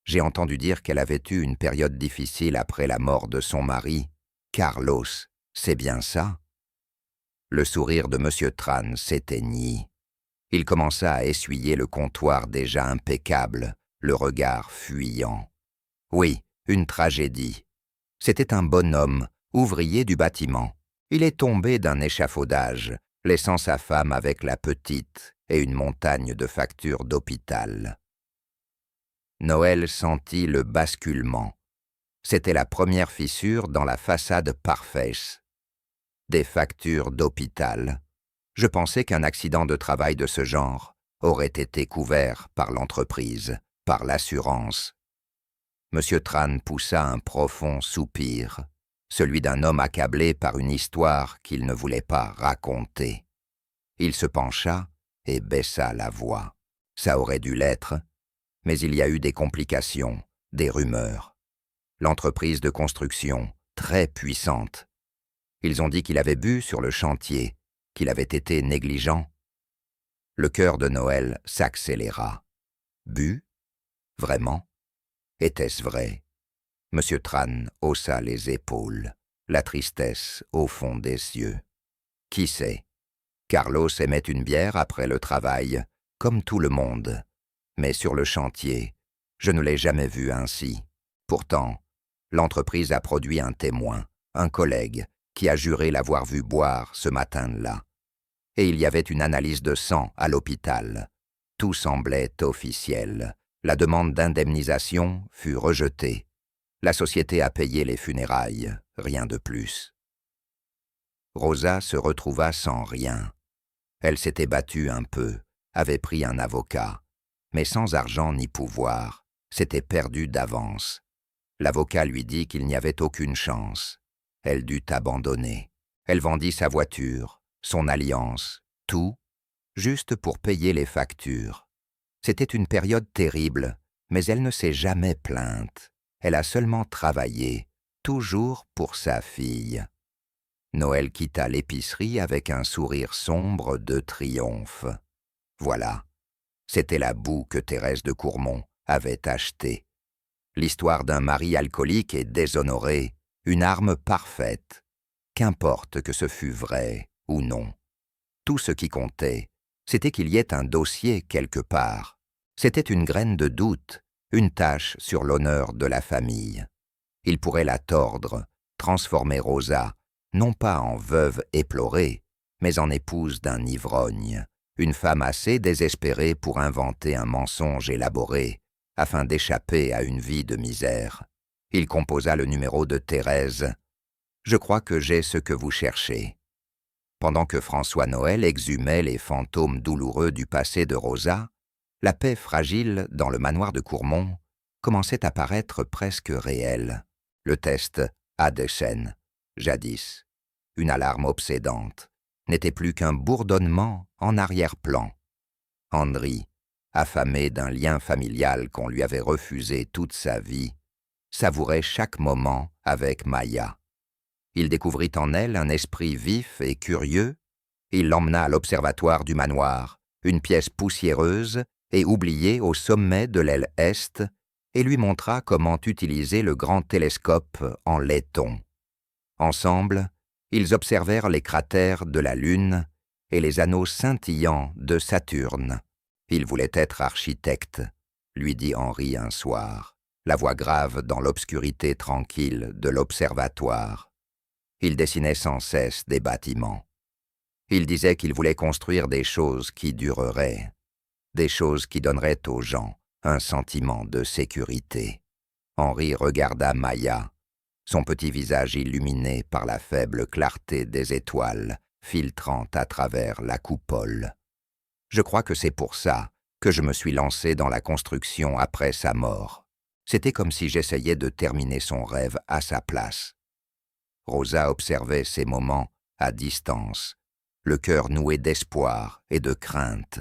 J'ai entendu dire qu'elle avait eu une période difficile après la mort de son mari. Carlos, c'est bien ça ?» Le sourire de M. Tran s'éteignit. Il commença à essuyer le comptoir déjà impeccable, le regard fuyant. « Oui, une tragédie. C'était un bonhomme, ouvrier du bâtiment. Il est tombé d'un échafaudage, laissant sa femme avec la petite et une montagne de factures d'hôpital. » Noël sentit le basculement. C'était la première fissure dans la façade parfaite. Des factures d'hôpital. Je pensais qu'un accident de travail de ce genre aurait été couvert par l'entreprise, par l'assurance. M. Tran poussa un profond soupir, celui d'un homme accablé par une histoire qu'il ne voulait pas raconter. Il se pencha et baissa la voix. Ça aurait dû l'être, mais il y a eu des complications, des rumeurs. L'entreprise de construction, très puissante. Ils ont dit qu'il avait bu sur le chantier, qu'il avait été négligent. Le cœur de Noël s'accéléra. Bu? Vraiment? Était-ce vrai? M. Tran haussa les épaules, la tristesse au fond des yeux. Qui sait? Carlos aimait une bière après le travail, comme tout le monde. Mais sur le chantier, je ne l'ai jamais vu ainsi. Pourtant, l'entreprise a produit un témoin, un collègue, qui a juré l'avoir vu boire ce matin-là. Et il y avait une analyse de sang à l'hôpital. Tout semblait officiel. La demande d'indemnisation fut rejetée. La société a payé les funérailles, rien de plus. Rosa se retrouva sans rien. Elle s'était battue un peu, avait pris un avocat, mais sans argent ni pouvoir, s'était perdue d'avance. L'avocat lui dit qu'il n'y avait aucune chance. Elle dut abandonner. Elle vendit sa voiture, son alliance, tout, juste pour payer les factures. C'était une période terrible, mais elle ne s'est jamais plainte. Elle a seulement travaillé, toujours pour sa fille. Noël quitta l'épicerie avec un sourire sombre de triomphe. Voilà, c'était la boue que Thérèse de Courmont avait achetée. L'histoire d'un mari alcoolique et déshonoré, une arme parfaite. Qu'importe que ce fût vrai ou non. Tout ce qui comptait, c'était qu'il y ait un dossier quelque part. C'était une graine de doute, une tache sur l'honneur de la famille. Il pourrait la tordre, transformer Rosa, non pas en veuve éplorée, mais en épouse d'un ivrogne, une femme assez désespérée pour inventer un mensonge élaboré, afin d'échapper à une vie de misère. Il composa le numéro de Thérèse. « Je crois que j'ai ce que vous cherchez. » Pendant que François Noël exhumait les fantômes douloureux du passé de Rosa, la paix fragile dans le manoir de Courmont commençait à paraître presque réelle. Le test Adechen, jadis, une alarme obsédante, n'était plus qu'un bourdonnement en arrière-plan. Henri, affamé d'un lien familial qu'on lui avait refusé toute sa vie, savourait chaque moment avec Maya. Il découvrit en elle un esprit vif et curieux. Il l'emmena à l'observatoire du manoir, une pièce poussiéreuse et oubliée au sommet de l'aile est, et lui montra comment utiliser le grand télescope en laiton. Ensemble, ils observèrent les cratères de la Lune et les anneaux scintillants de Saturne. Il voulait être architecte, lui dit Henri un soir, la voix grave dans l'obscurité tranquille de l'observatoire. Il dessinait sans cesse des bâtiments. Il disait qu'il voulait construire des choses qui dureraient, des choses qui donneraient aux gens un sentiment de sécurité. Henri regarda Maya, son petit visage illuminé par la faible clarté des étoiles filtrant à travers la coupole. Je crois que c'est pour ça que je me suis lancé dans la construction après sa mort. C'était comme si j'essayais de terminer son rêve à sa place. Rosa observait ces moments à distance, le cœur noué d'espoir et de crainte.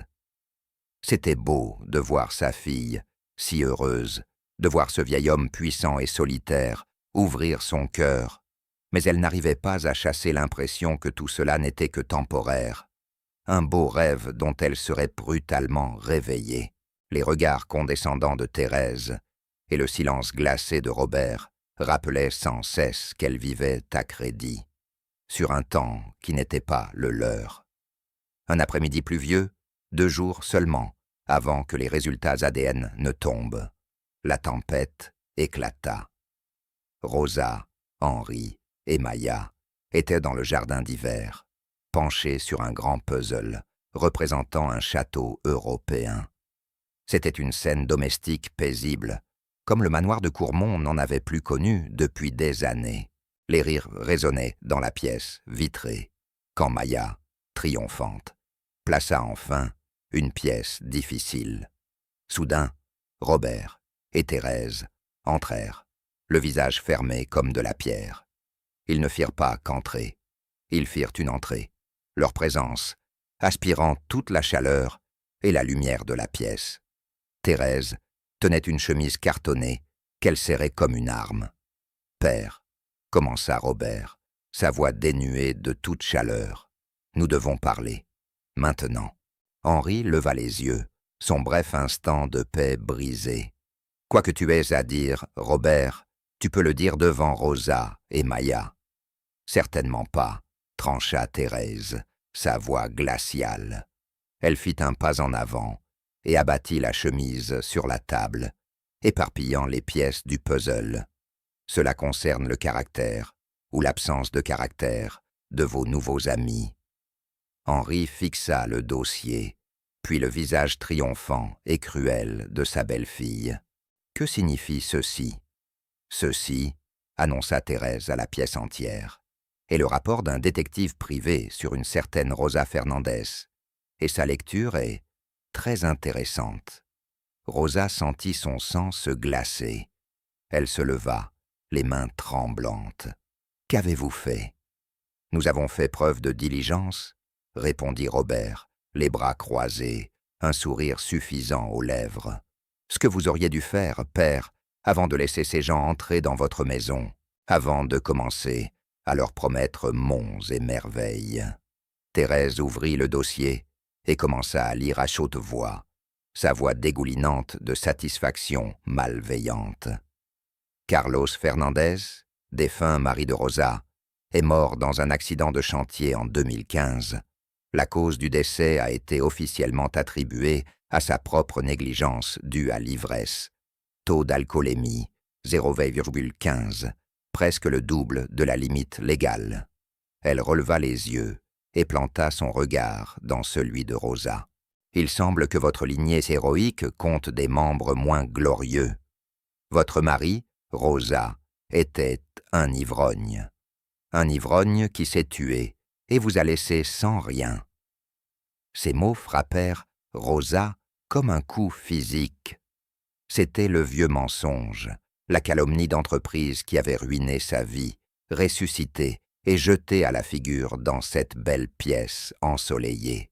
C'était beau de voir sa fille, si heureuse, de voir ce vieil homme puissant et solitaire ouvrir son cœur, mais elle n'arrivait pas à chasser l'impression que tout cela n'était que temporaire. Un beau rêve dont elle serait brutalement réveillée. Les regards condescendants de Thérèse et le silence glacé de Robert rappelaient sans cesse qu'elle vivait à crédit, sur un temps qui n'était pas le leur. Un après-midi pluvieux, 2 jours seulement avant que les résultats ADN ne tombent, la tempête éclata. Rosa, Henri et Maya étaient dans le jardin d'hiver, penchés sur un grand puzzle représentant un château européen. C'était une scène domestique paisible, comme le manoir de Courmont n'en avait plus connu depuis des années. Les rires résonnaient dans la pièce vitrée, quand Maya, triomphante, plaça enfin une pièce difficile. Soudain, Robert et Thérèse entrèrent, le visage fermé comme de la pierre. Ils ne firent pas qu'entrer, ils firent une entrée, leur présence aspirant toute la chaleur et la lumière de la pièce. Thérèse tenait une chemise cartonnée qu'elle serrait comme une arme. « Père, » commença Robert, sa voix dénuée de toute chaleur, « nous devons parler, maintenant. » Henri leva les yeux, son bref instant de paix brisé. « Quoi que tu aies à dire, Robert, tu peux le dire devant Rosa et Maya. »« Certainement pas, » trancha Thérèse, sa voix glaciale. Elle fit un pas en avant et abattit la chemise sur la table, éparpillant les pièces du puzzle. Cela concerne le caractère, ou l'absence de caractère, de vos nouveaux amis. Henri fixa le dossier, puis le visage triomphant et cruel de sa belle-fille. « Que signifie ceci ?»« Ceci, » annonça Thérèse à la pièce entière, est le rapport d'un détective privé sur une certaine Rosa Fernandez, et sa lecture est très intéressante. Rosa sentit son sang se glacer. Elle se leva, les mains tremblantes. « Qu'avez-vous fait ?»« Nous avons fait preuve de diligence, » répondit Robert, les bras croisés, un sourire suffisant aux lèvres. « Ce que vous auriez dû faire, père, avant de laisser ces gens entrer dans votre maison, avant de commencer à leur promettre monts et merveilles. » Thérèse ouvrit le dossier et commença à lire à chaude voix, sa voix dégoulinante de satisfaction malveillante. Carlos Fernandez, défunt mari de Rosa, est mort dans un accident de chantier en 2015. La cause du décès a été officiellement attribuée à sa propre négligence due à l'ivresse. Taux d'alcoolémie, 0,15, presque le double de la limite légale. Elle releva les yeux et planta son regard dans celui de Rosa. « Il semble que votre lignée héroïque compte des membres moins glorieux. Votre mari, Rosa, était un ivrogne qui s'est tué et vous a laissé sans rien. » Ces mots frappèrent Rosa comme un coup physique. C'était le vieux mensonge, la calomnie d'entreprise qui avait ruiné sa vie, ressuscité et jeté à la figure dans cette belle pièce ensoleillée.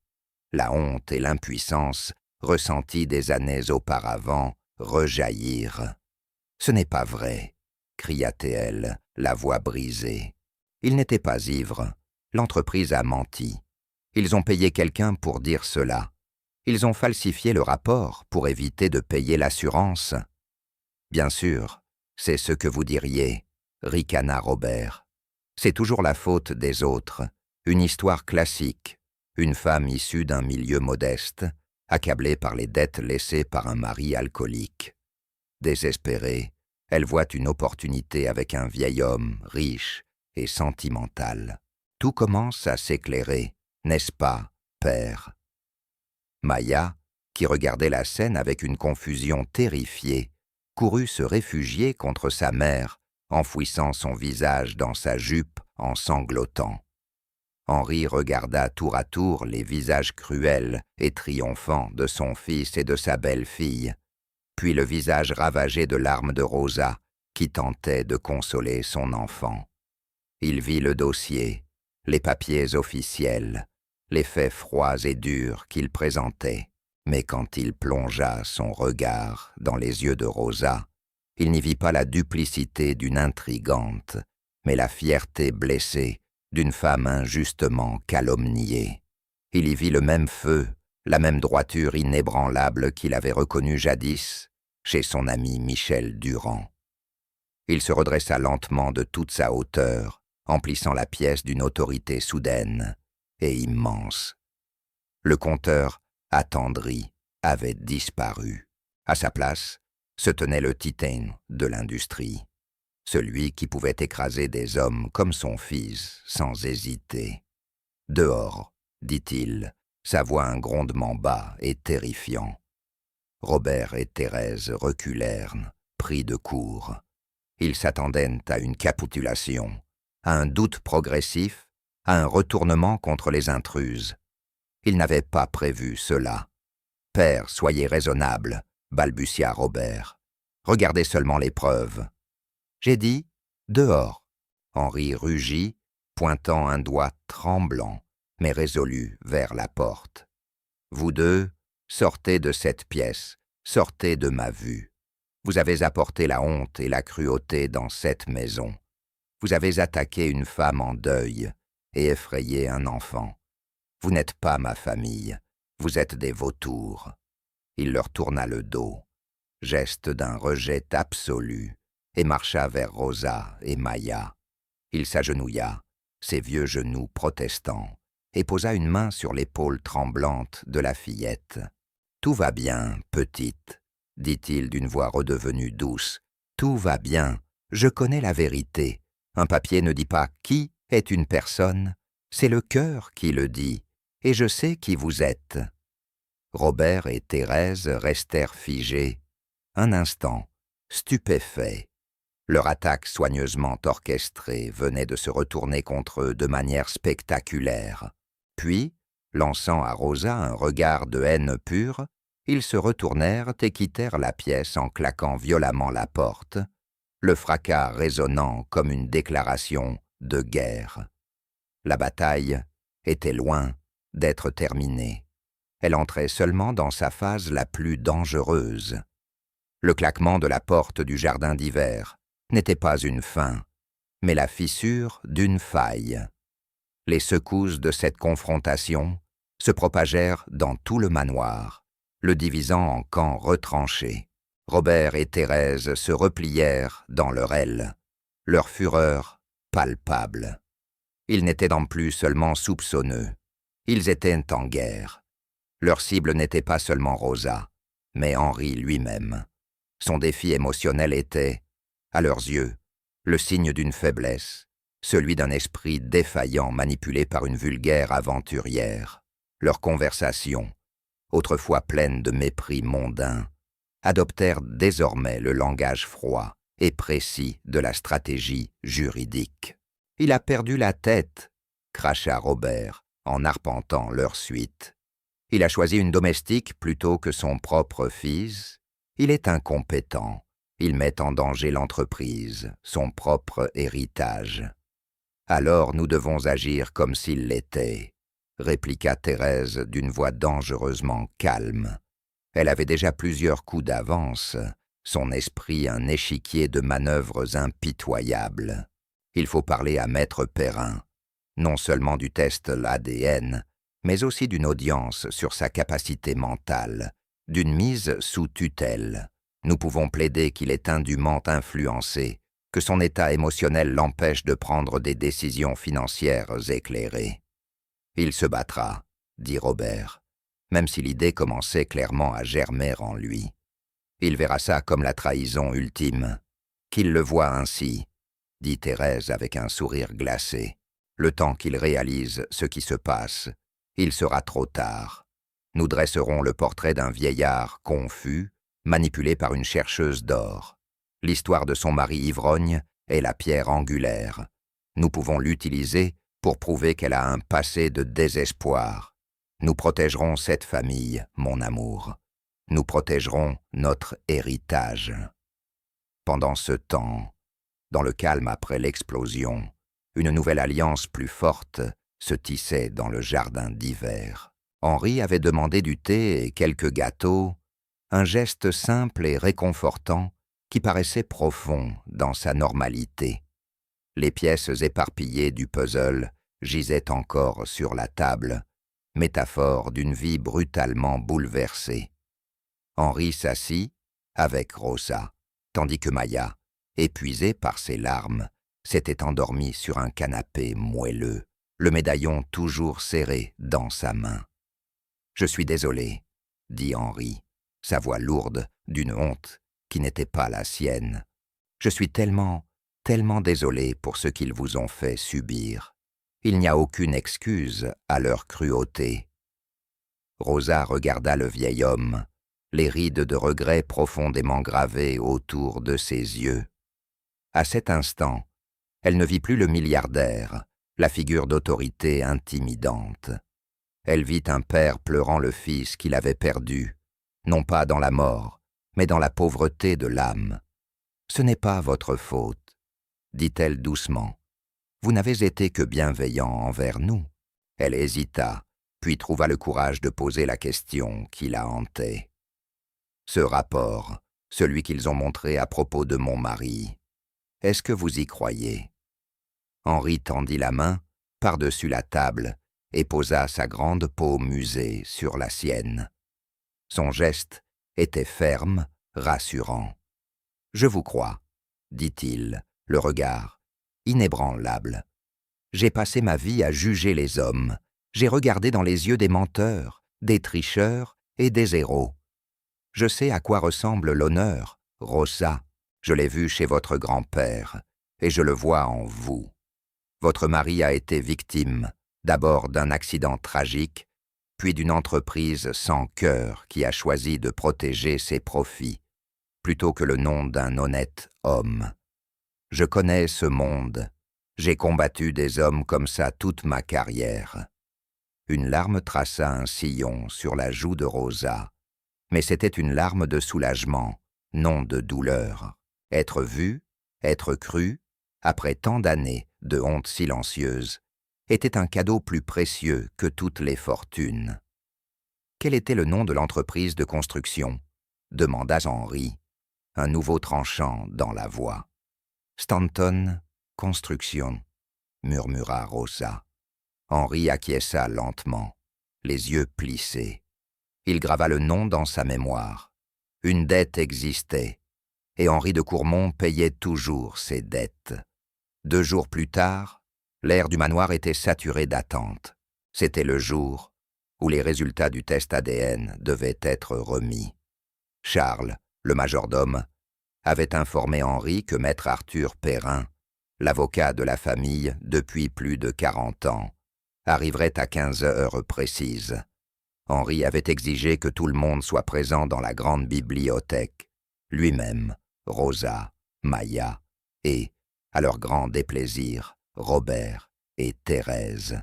La honte et l'impuissance, ressenties des années auparavant, rejaillirent. « Ce n'est pas vrai !» cria-t-elle, la voix brisée. « Il n'était pas ivre. L'entreprise a menti. Ils ont payé quelqu'un pour dire cela. Ils ont falsifié le rapport pour éviter de payer l'assurance. » « Bien sûr, c'est ce que vous diriez, » ricana Robert. « C'est toujours la faute des autres, une histoire classique, une femme issue d'un milieu modeste, accablée par les dettes laissées par un mari alcoolique. Désespérée, elle voit une opportunité avec un vieil homme riche et sentimental. Tout commence à s'éclairer, n'est-ce pas, père ?» Maya, qui regardait la scène avec une confusion terrifiée, courut se réfugier contre sa mère, enfouissant son visage dans sa jupe en sanglotant. Henri regarda tour à tour les visages cruels et triomphants de son fils et de sa belle-fille, puis le visage ravagé de larmes de Rosa, qui tentait de consoler son enfant. Il vit le dossier, les papiers officiels, les faits froids et durs qu'il présentait, mais quand il plongea son regard dans les yeux de Rosa, il n'y vit pas la duplicité d'une intrigante, mais la fierté blessée d'une femme injustement calomniée. Il y vit le même feu, la même droiture inébranlable qu'il avait reconnue jadis chez son ami Michel Durand. Il se redressa lentement de toute sa hauteur, emplissant la pièce d'une autorité soudaine et immense. Le compteur, attendri, avait disparu. À sa place, se tenait le titan de l'industrie, celui qui pouvait écraser des hommes comme son fils sans hésiter. « Dehors !» dit-il, sa voix un grondement bas et terrifiant. Robert et Thérèse reculèrent, pris de court. Ils s'attendaient à une capitulation, à un doute progressif, à un retournement contre les intruses. Ils n'avaient pas prévu cela. « Père, soyez raisonnable !» balbutia Robert. « Regardez seulement les preuves. » « J'ai dit « dehors !» Henri rugit, pointant un doigt tremblant, mais résolu vers la porte. « Vous deux, sortez de cette pièce, sortez de ma vue. Vous avez apporté la honte et la cruauté dans cette maison. Vous avez attaqué une femme en deuil et effrayé un enfant. Vous n'êtes pas ma famille, vous êtes des vautours. » Il leur tourna le dos, geste d'un rejet absolu, et marcha vers Rosa et Maya. Il s'agenouilla, ses vieux genoux protestants, et posa une main sur l'épaule tremblante de la fillette. « Tout va bien, petite, » dit-il d'une voix redevenue douce. « Tout va bien, je connais la vérité. Un papier ne dit pas qui est une personne, c'est le cœur qui le dit, et je sais qui vous êtes. » Robert et Thérèse restèrent figés, un instant, stupéfaits. Leur attaque soigneusement orchestrée venait de se retourner contre eux de manière spectaculaire. Puis, lançant à Rosa un regard de haine pure, ils se retournèrent et quittèrent la pièce en claquant violemment la porte, le fracas résonnant comme une déclaration de guerre. La bataille était loin d'être terminée. Elle entrait seulement dans sa phase la plus dangereuse. Le claquement de la porte du jardin d'hiver n'était pas une fin, mais la fissure d'une faille. Les secousses de cette confrontation se propagèrent dans tout le manoir, le divisant en camps retranchés. Robert et Thérèse se replièrent dans leur aile, leur fureur palpable. Ils n'étaient donc plus seulement soupçonneux, ils étaient en guerre. Leur cible n'était pas seulement Rosa, mais Henri lui-même. Son défi émotionnel était, à leurs yeux, le signe d'une faiblesse, celui d'un esprit défaillant manipulé par une vulgaire aventurière. Leurs conversations, autrefois pleines de mépris mondain, adoptèrent désormais le langage froid et précis de la stratégie juridique. « Il a perdu la tête !» cracha Robert en arpentant leur suite. Il a choisi une domestique plutôt que son propre fils. Il est incompétent. Il met en danger l'entreprise, son propre héritage. Alors nous devons agir comme s'il l'était, répliqua Thérèse d'une voix dangereusement calme. Elle avait déjà plusieurs coups d'avance, son esprit un échiquier de manœuvres impitoyables. Il faut parler à Maître Perrin, non seulement du test ADN, mais aussi d'une audience sur sa capacité mentale, d'une mise sous tutelle. Nous pouvons plaider qu'il est indûment influencé, que son état émotionnel l'empêche de prendre des décisions financières éclairées. Il se battra, dit Robert, même si l'idée commençait clairement à germer en lui. Il verra ça comme la trahison ultime. Qu'il le voie ainsi, dit Thérèse avec un sourire glacé. Le temps qu'il réalise ce qui se passe, il sera trop tard. Nous dresserons le portrait d'un vieillard confus, manipulé par une chercheuse d'or. L'histoire de son mari ivrogne est la pierre angulaire. Nous pouvons l'utiliser pour prouver qu'elle a un passé de désespoir. Nous protégerons cette famille, mon amour. Nous protégerons notre héritage. Pendant ce temps, dans le calme après l'explosion, une nouvelle alliance plus forte se tissait dans le jardin d'hiver. Henri avait demandé du thé et quelques gâteaux, un geste simple et réconfortant qui paraissait profond dans sa normalité. Les pièces éparpillées du puzzle gisaient encore sur la table, métaphore d'une vie brutalement bouleversée. Henri s'assit avec Rosa, tandis que Maya, épuisée par ses larmes, s'était endormie sur un canapé moelleux, le médaillon toujours serré dans sa main. « Je suis désolé, » dit Henri, sa voix lourde d'une honte qui n'était pas la sienne. « Je suis tellement désolé pour ce qu'ils vous ont fait subir. Il n'y a aucune excuse à leur cruauté. » Rosa regarda le vieil homme, les rides de regret profondément gravées autour de ses yeux. À cet instant, elle ne vit plus le milliardaire, la figure d'autorité intimidante. Elle vit un père pleurant le fils qu'il avait perdu, non pas dans la mort, mais dans la pauvreté de l'âme. « Ce n'est pas votre faute, » dit-elle doucement. « Vous n'avez été que bienveillant envers nous. » Elle hésita, puis trouva le courage de poser la question qui la hantait. « Ce rapport, celui qu'ils ont montré à propos de mon mari, est-ce que vous y croyez ?» Henri tendit la main par-dessus la table et posa sa grande paume usée sur la sienne. Son geste était ferme, rassurant. « Je vous crois, » dit-il, le regard inébranlable. « J'ai passé ma vie à juger les hommes. J'ai regardé dans les yeux des menteurs, des tricheurs et des héros. Je sais à quoi ressemble l'honneur, Rosa. Je l'ai vu chez votre grand-père, et je le vois en vous. Votre mari a été victime, d'abord d'un accident tragique, puis d'une entreprise sans cœur qui a choisi de protéger ses profits, plutôt que le nom d'un honnête homme. Je connais ce monde. J'ai combattu des hommes comme ça toute ma carrière. » Une larme traça un sillon sur la joue de Rosa, mais c'était une larme de soulagement, non de douleur. Être vu, être cru, après tant d'années de honte silencieuse, était un cadeau plus précieux que toutes les fortunes. « Quel était le nom de l'entreprise de construction ?» demanda Henri, un nouveau tranchant dans la voix. « Stanton Construction », murmura Rosa. Henri acquiesça lentement, les yeux plissés. Il grava le nom dans sa mémoire. Une dette existait, et Henri de Courmont payait toujours ses dettes. 2 jours plus tard, l'air du manoir était saturé d'attente. C'était le jour où les résultats du test ADN devaient être remis. Charles, le majordome, avait informé Henri que maître Arthur Perrin, l'avocat de la famille depuis plus de 40 ans, arriverait à 15 heures précises. Henri avait exigé que tout le monde soit présent dans la grande bibliothèque, lui-même, Rosa, Maya et, à leur grand déplaisir, Robert, et Thérèse.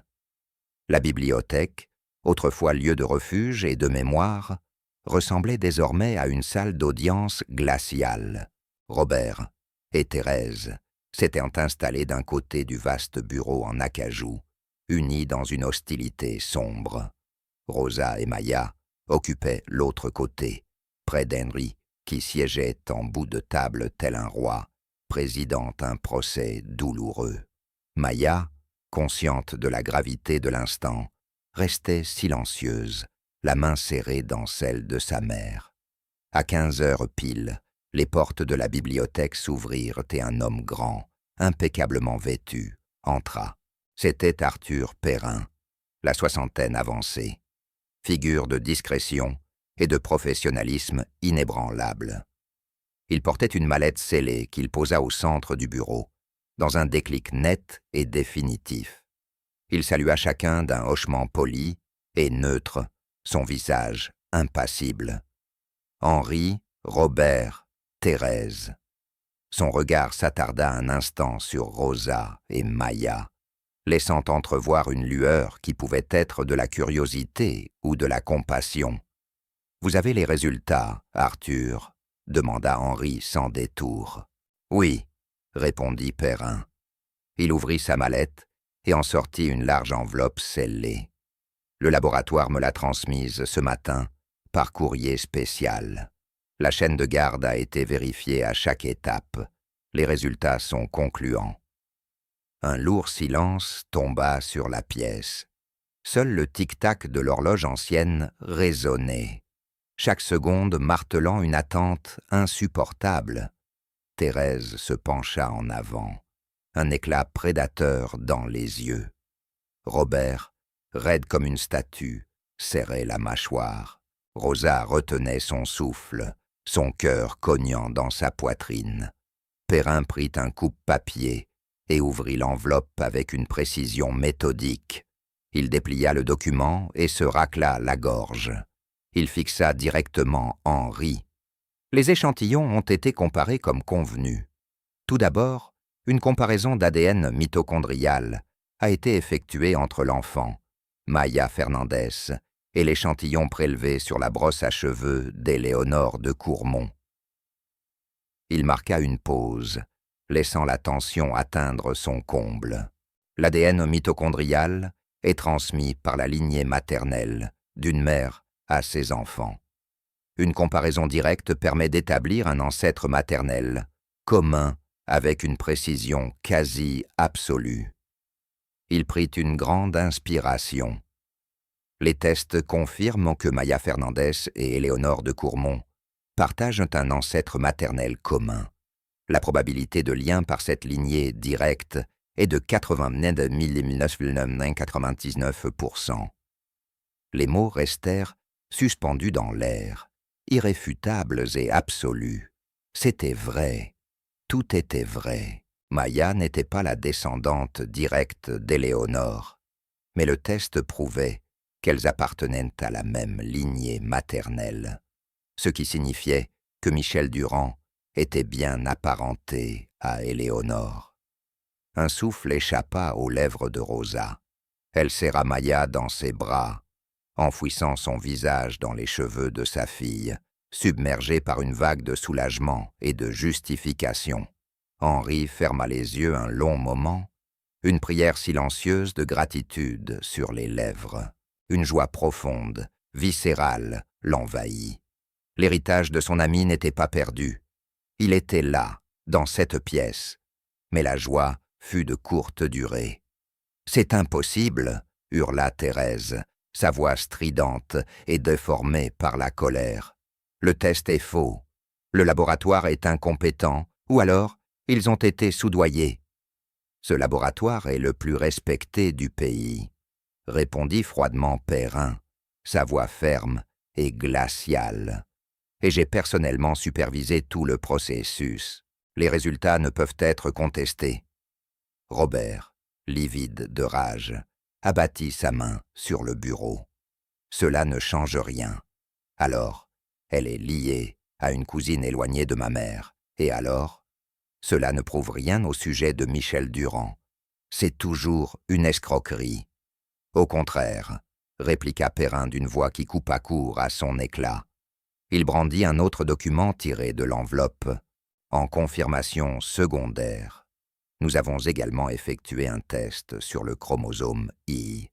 La bibliothèque, autrefois lieu de refuge et de mémoire, ressemblait désormais à une salle d'audience glaciale. Robert et Thérèse s'étaient installés d'un côté du vaste bureau en acajou, unis dans une hostilité sombre. Rosa et Maya occupaient l'autre côté, près d'Henry, qui siégeait en bout de table tel un roi, présidant un procès douloureux. Maya, consciente de la gravité de l'instant, restait silencieuse, la main serrée dans celle de sa mère. À 15 heures pile, les portes de la bibliothèque s'ouvrirent et un homme grand, impeccablement vêtu, entra. C'était Arthur Perrin, la soixantaine avancée, figure de discrétion et de professionnalisme inébranlable. Il portait une mallette scellée qu'il posa au centre du bureau, dans un déclic net et définitif. Il salua chacun d'un hochement poli et neutre, son visage impassible. Henri, Robert, Thérèse. Son regard s'attarda un instant sur Rosa et Maya, laissant entrevoir une lueur qui pouvait être de la curiosité ou de la compassion. « Vous avez les résultats, Arthur ?» demanda Henri sans détour. « Oui, » répondit Perrin. Il ouvrit sa mallette et en sortit une large enveloppe scellée. Le laboratoire me l'a transmise ce matin par courrier spécial. La chaîne de garde a été vérifiée à chaque étape. Les résultats sont concluants. Un lourd silence tomba sur la pièce. Seul le tic-tac de l'horloge ancienne résonnait, chaque seconde martelant une attente insupportable. Thérèse se pencha en avant, un éclat prédateur dans les yeux. Robert, raide comme une statue, serrait la mâchoire. Rosa retenait son souffle, son cœur cognant dans sa poitrine. Perrin prit un coupe-papier et ouvrit l'enveloppe avec une précision méthodique. Il déplia le document et se racla la gorge. Il fixa directement Henri. Les échantillons ont été comparés comme convenu. Tout d'abord, une comparaison d'ADN mitochondrial a été effectuée entre l'enfant, Maya Fernandez, et l'échantillon prélevé sur la brosse à cheveux d'Éléonore de Courmont. Il marqua une pause, laissant la tension atteindre son comble. L'ADN mitochondrial est transmis par la lignée maternelle d'une mère à ses enfants. Une comparaison directe permet d'établir un ancêtre maternel commun avec une précision quasi absolue. Il prit une grande inspiration. Les tests confirment que Maya Fernandez et Éléonore de Courmont partagent un ancêtre maternel commun. La probabilité de lien par cette lignée directe est de 99,99%. Les mots restèrent suspendus dans l'air, irréfutables et absolus. C'était vrai. Tout était vrai. Maya n'était pas la descendante directe d'Éléonore, mais le test prouvait qu'elles appartenaient à la même lignée maternelle, ce qui signifiait que Michel Durand était bien apparenté à Éléonore. Un souffle échappa aux lèvres de Rosa. Elle serra Maya dans ses bras, enfouissant son visage dans les cheveux de sa fille, submergée par une vague de soulagement et de justification. Henri ferma les yeux un long moment, une prière silencieuse de gratitude sur les lèvres. Une joie profonde, viscérale, l'envahit. L'héritage de son ami n'était pas perdu. Il était là, dans cette pièce, mais la joie fut de courte durée. « C'est impossible !» hurla Thérèse, sa voix stridente et déformée par la colère. « Le test est faux. Le laboratoire est incompétent, ou alors ils ont été soudoyés. »« Ce laboratoire est le plus respecté du pays, » répondit froidement Perrin, sa voix ferme et glaciale. « Et j'ai personnellement supervisé tout le processus. Les résultats ne peuvent être contestés. » Robert, livide de rage, abattit sa main sur le bureau. « Cela ne change rien. Alors, elle est liée à une cousine éloignée de ma mère. Et alors, cela ne prouve rien au sujet de Michel Durand. C'est toujours une escroquerie. Au contraire, répliqua Perrin d'une voix qui coupa court à son éclat. Il brandit un autre document tiré de l'enveloppe. En confirmation secondaire, nous avons également effectué un test sur le chromosome I,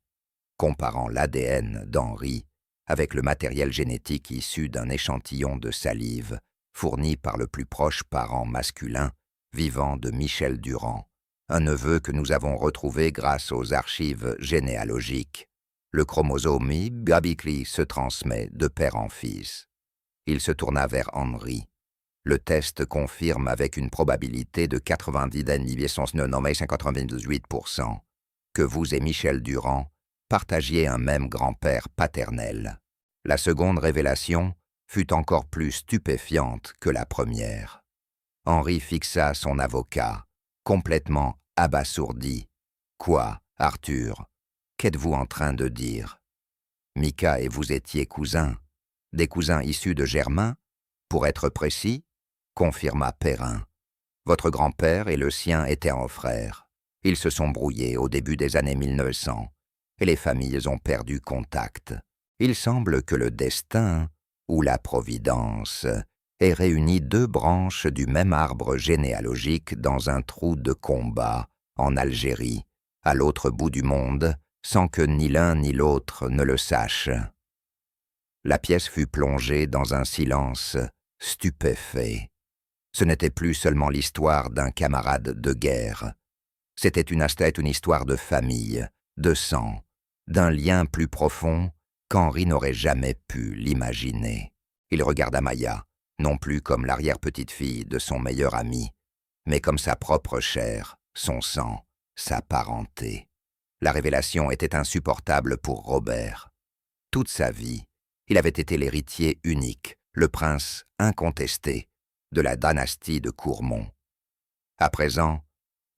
comparant l'ADN d'Henri avec le matériel génétique issu d'un échantillon de salive fourni par le plus proche parent masculin vivant de Michel Durand, un neveu que nous avons retrouvé grâce aux archives généalogiques. Le chromosome I Babikli se transmet de père en fils. Il se tourna vers Henri. Le test confirme avec une probabilité de 98% que vous et Michel Durand partagiez un même grand-père paternel. La seconde révélation fut encore plus stupéfiante que la première. Henri fixa son avocat, complètement abasourdi. « Quoi, Arthur? Qu'êtes-vous en train de dire? Mika et vous étiez cousins, des cousins issus de Germain, pour être précis ?» confirma Perrin. « Votre grand-père et le sien étaient en frères. Ils se sont brouillés au début des années 1900, et les familles ont perdu contact. Il semble que le destin, ou la providence, ait réuni deux branches du même arbre généalogique dans un trou de combat, en Algérie, à l'autre bout du monde, sans que ni l'un ni l'autre ne le sache. » La pièce fut plongée dans un silence stupéfait. Ce n'était plus seulement l'histoire d'un camarade de guerre. C'était une histoire de famille, de sang, d'un lien plus profond qu'Henri n'aurait jamais pu l'imaginer. Il regarda Maya, non plus comme l'arrière-petite-fille de son meilleur ami, mais comme sa propre chair, son sang, sa parenté. La révélation était insupportable pour Robert. Toute sa vie, il avait été l'héritier unique, le prince incontesté de la dynastie de Courmont. À présent,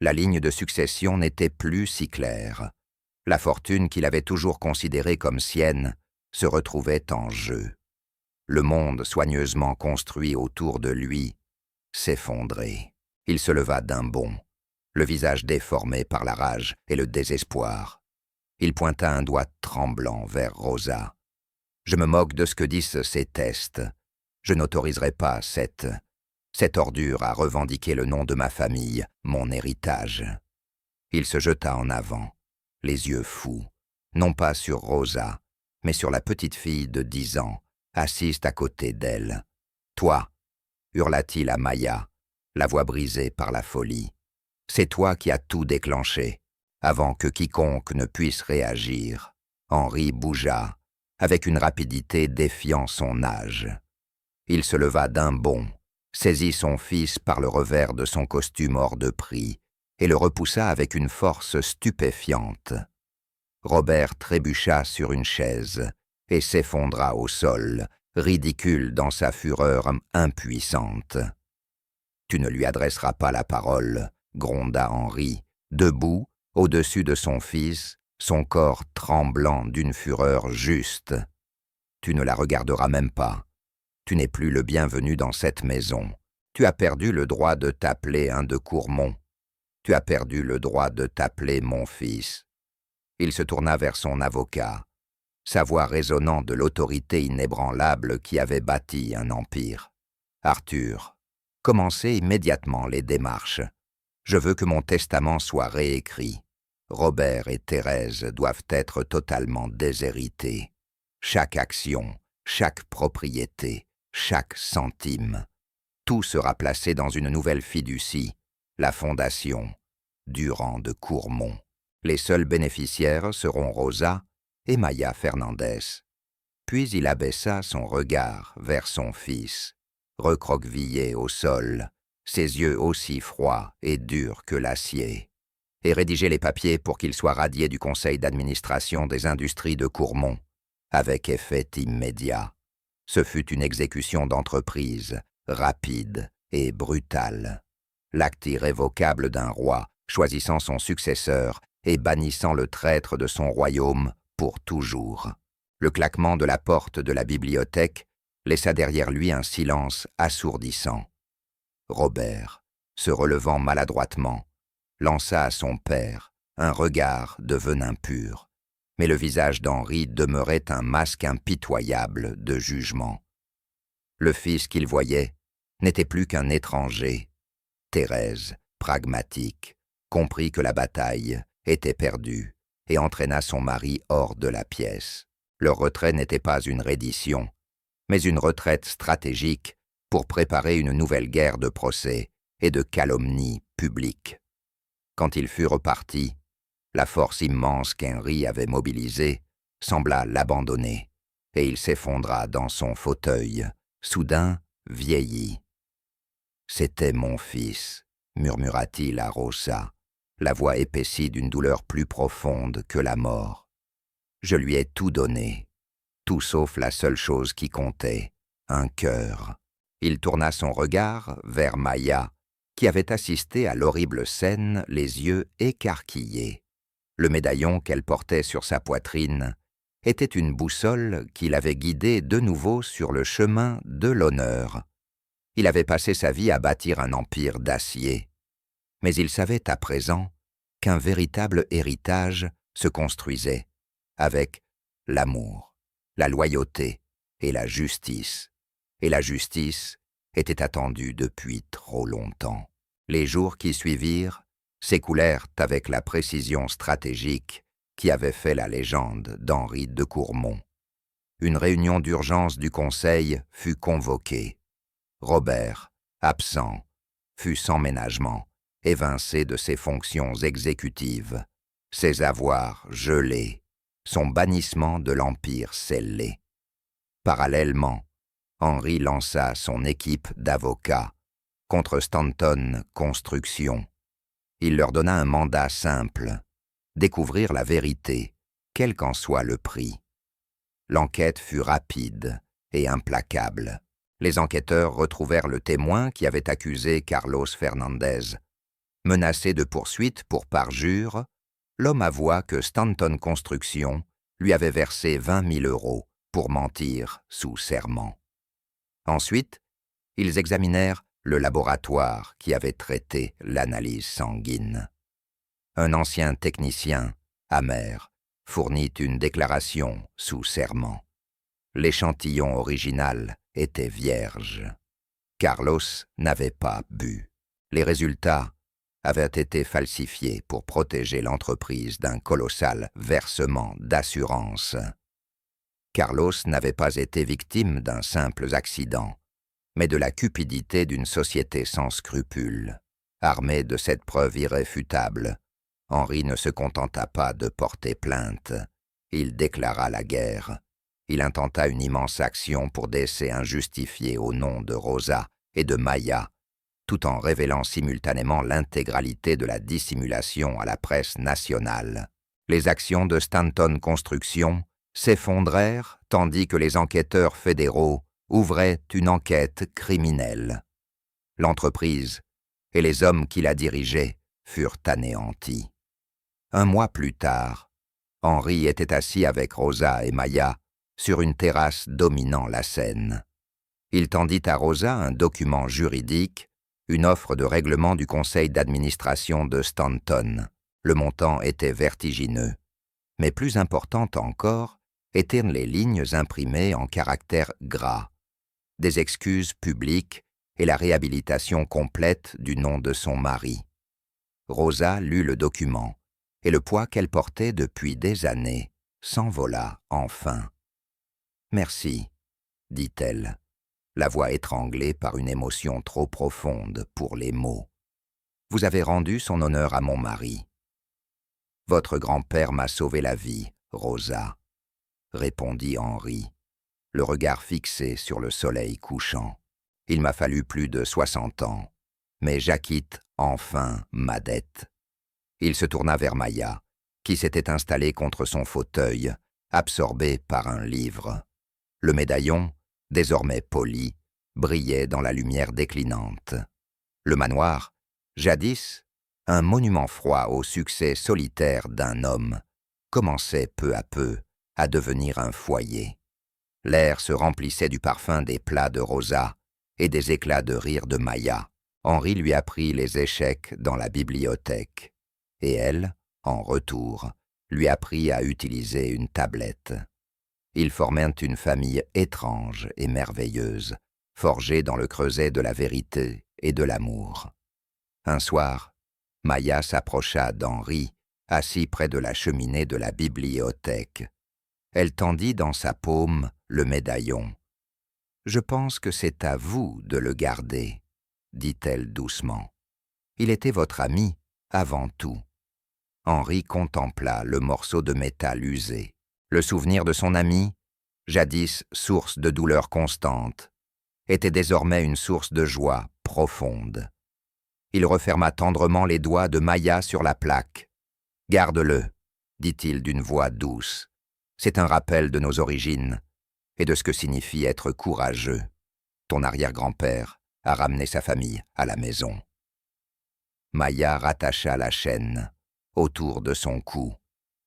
la ligne de succession n'était plus si claire. La fortune qu'il avait toujours considérée comme sienne se retrouvait en jeu. Le monde soigneusement construit autour de lui s'effondrait. Il se leva d'un bond, le visage déformé par la rage et le désespoir. Il pointa un doigt tremblant vers Rosa. « Je me moque de ce que disent ces tests. Je n'autoriserai pas cette ordure à revendiquer le nom de ma famille, mon héritage. » Il se jeta en avant, les yeux fous, non pas sur Rosa, mais sur la petite fille de 10 ans, assise à côté d'elle. « Toi !» hurla-t-il à Maya, la voix brisée par la folie. « C'est toi qui as tout déclenché, avant que quiconque ne puisse réagir. » Henri bougea, avec une rapidité défiant son âge. Il se leva d'un bond, saisit son fils par le revers de son costume hors de prix et le repoussa avec une force stupéfiante. Robert trébucha sur une chaise et s'effondra au sol, ridicule dans sa fureur impuissante. « Tu ne lui adresseras pas la parole, » gronda Henri, debout, au-dessus de son fils, son corps tremblant d'une fureur juste. « Tu ne la regarderas même pas. Tu n'es plus le bienvenu dans cette maison. Tu as perdu le droit de t'appeler un de Courmont. Tu as perdu le droit de t'appeler mon fils. » Il se tourna vers son avocat, sa voix résonnant de l'autorité inébranlable qui avait bâti un empire. « Arthur, commencez immédiatement les démarches. Je veux que mon testament soit réécrit. Robert et Thérèse doivent être totalement déshérités. Chaque action, chaque propriété, chaque centime, tout sera placé dans une nouvelle fiducie, la fondation Durand de Courmont. Les seuls bénéficiaires seront Rosa et Maya Fernandez. » Puis il abaissa son regard vers son fils, recroquevillé au sol, ses yeux aussi froids et durs que l'acier, et rédiger les papiers pour qu'il soit radié du conseil d'administration des industries de Courmont, avec effet immédiat. Ce fut une exécution d'entreprise, rapide et brutale. L'acte irrévocable d'un roi, choisissant son successeur et bannissant le traître de son royaume pour toujours. Le claquement de la porte de la bibliothèque laissa derrière lui un silence assourdissant. Robert, se relevant maladroitement, lança à son père un regard de venin pur, mais le visage d'Henri demeurait un masque impitoyable de jugement. Le fils qu'il voyait n'était plus qu'un étranger. Thérèse, pragmatique, comprit que la bataille était perdue et entraîna son mari hors de la pièce. Leur retrait n'était pas une reddition, mais une retraite stratégique pour préparer une nouvelle guerre de procès et de calomnie publique. Quand il fut reparti, la force immense qu'Henri avait mobilisée sembla l'abandonner, et il s'effondra dans son fauteuil, soudain vieilli. « C'était mon fils », murmura-t-il à Rosa, la voix épaissie d'une douleur plus profonde que la mort. « Je lui ai tout donné, tout sauf la seule chose qui comptait, un cœur. » Il tourna son regard vers Maya, qui avait assisté à l'horrible scène, les yeux écarquillés. Le médaillon qu'elle portait sur sa poitrine était une boussole qui l'avait guidé de nouveau sur le chemin de l'honneur. Il avait passé sa vie à bâtir un empire d'acier, mais il savait à présent qu'un véritable héritage se construisait avec l'amour, la loyauté et la justice. Et la justice était attendue depuis trop longtemps. Les jours qui suivirent s'écoulèrent avec la précision stratégique qui avait fait la légende d'Henri de Courmont. Une réunion d'urgence du Conseil fut convoquée. Robert, absent, fut sans ménagement, évincé de ses fonctions exécutives, ses avoirs gelés, son bannissement de l'Empire scellé. Parallèlement, Henri lança son équipe d'avocats contre Stanton Construction. Il leur donna un mandat simple, découvrir la vérité, quel qu'en soit le prix. L'enquête fut rapide et implacable. Les enquêteurs retrouvèrent le témoin qui avait accusé Carlos Fernandez. Menacé de poursuite pour parjure, l'homme avoua que Stanton Construction lui avait versé 20 000 € pour mentir sous serment. Ensuite, ils examinèrent le laboratoire qui avait traité l'analyse sanguine. Un ancien technicien, amer, fournit une déclaration sous serment. L'échantillon original était vierge. Carlos n'avait pas bu. Les résultats avaient été falsifiés pour protéger l'entreprise d'un colossal versement d'assurance. Carlos n'avait pas été victime d'un simple accident, mais de la cupidité d'une société sans scrupules. Armé de cette preuve irréfutable, Henri ne se contenta pas de porter plainte. Il déclara la guerre. Il intenta une immense action pour décès injustifié au nom de Rosa et de Maya, tout en révélant simultanément l'intégralité de la dissimulation à la presse nationale. Les actions de Stanton Construction s'effondrèrent tandis que les enquêteurs fédéraux ouvraient une enquête criminelle. L'entreprise et les hommes qui la dirigeaient furent anéantis. Un mois plus tard, Henri était assis avec Rosa et Maya sur une terrasse dominant la Seine. Il tendit à Rosa un document juridique, une offre de règlement du conseil d'administration de Stanton. Le montant était vertigineux, mais plus importante encore étaient les lignes imprimées en caractères gras, des excuses publiques et la réhabilitation complète du nom de son mari. Rosa lut le document, et le poids qu'elle portait depuis des années s'envola enfin. « Merci, » dit-elle, la voix étranglée par une émotion trop profonde pour les mots. « Vous avez rendu son honneur à mon mari. »« Votre grand-père m'a sauvé la vie, Rosa, » répondit Henri, le regard fixé sur le soleil couchant. « Il m'a fallu plus de 60 ans, mais j'acquitte enfin ma dette. » Il se tourna vers Maya, qui s'était installée contre son fauteuil, absorbée par un livre. Le médaillon, désormais poli, brillait dans la lumière déclinante. Le manoir, jadis un monument froid au succès solitaire d'un homme, commençait peu à peu à devenir un foyer. L'air se remplissait du parfum des plats de Rosa et des éclats de rire de Maya. Henri lui apprit les échecs dans la bibliothèque, et elle, en retour, lui apprit à utiliser une tablette. Ils formèrent une famille étrange et merveilleuse, forgée dans le creuset de la vérité et de l'amour. Un soir, Maya s'approcha d'Henri, assis près de la cheminée de la bibliothèque. Elle tendit dans sa paume le médaillon. « Je pense que c'est à vous de le garder, » dit-elle doucement. « Il était votre ami avant tout. » Henri contempla le morceau de métal usé. Le souvenir de son ami, jadis source de douleur constante, était désormais une source de joie profonde. Il referma tendrement les doigts de Maya sur la plaque. « Garde-le, » dit-il d'une voix douce. « C'est un rappel de nos origines et de ce que signifie être courageux. Ton arrière-grand-père a ramené sa famille à la maison. » Maya rattacha la chaîne autour de son cou.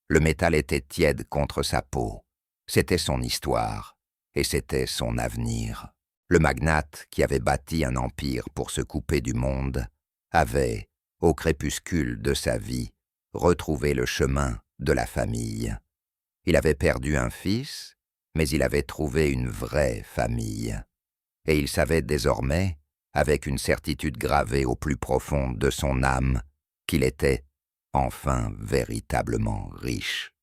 Le métal était tiède contre sa peau. C'était son histoire et c'était son avenir. Le magnate, qui avait bâti un empire pour se couper du monde, avait, au crépuscule de sa vie, retrouvé le chemin de la famille. Il avait perdu un fils, mais il avait trouvé une vraie famille. Et il savait désormais, avec une certitude gravée au plus profond de son âme, qu'il était enfin véritablement riche.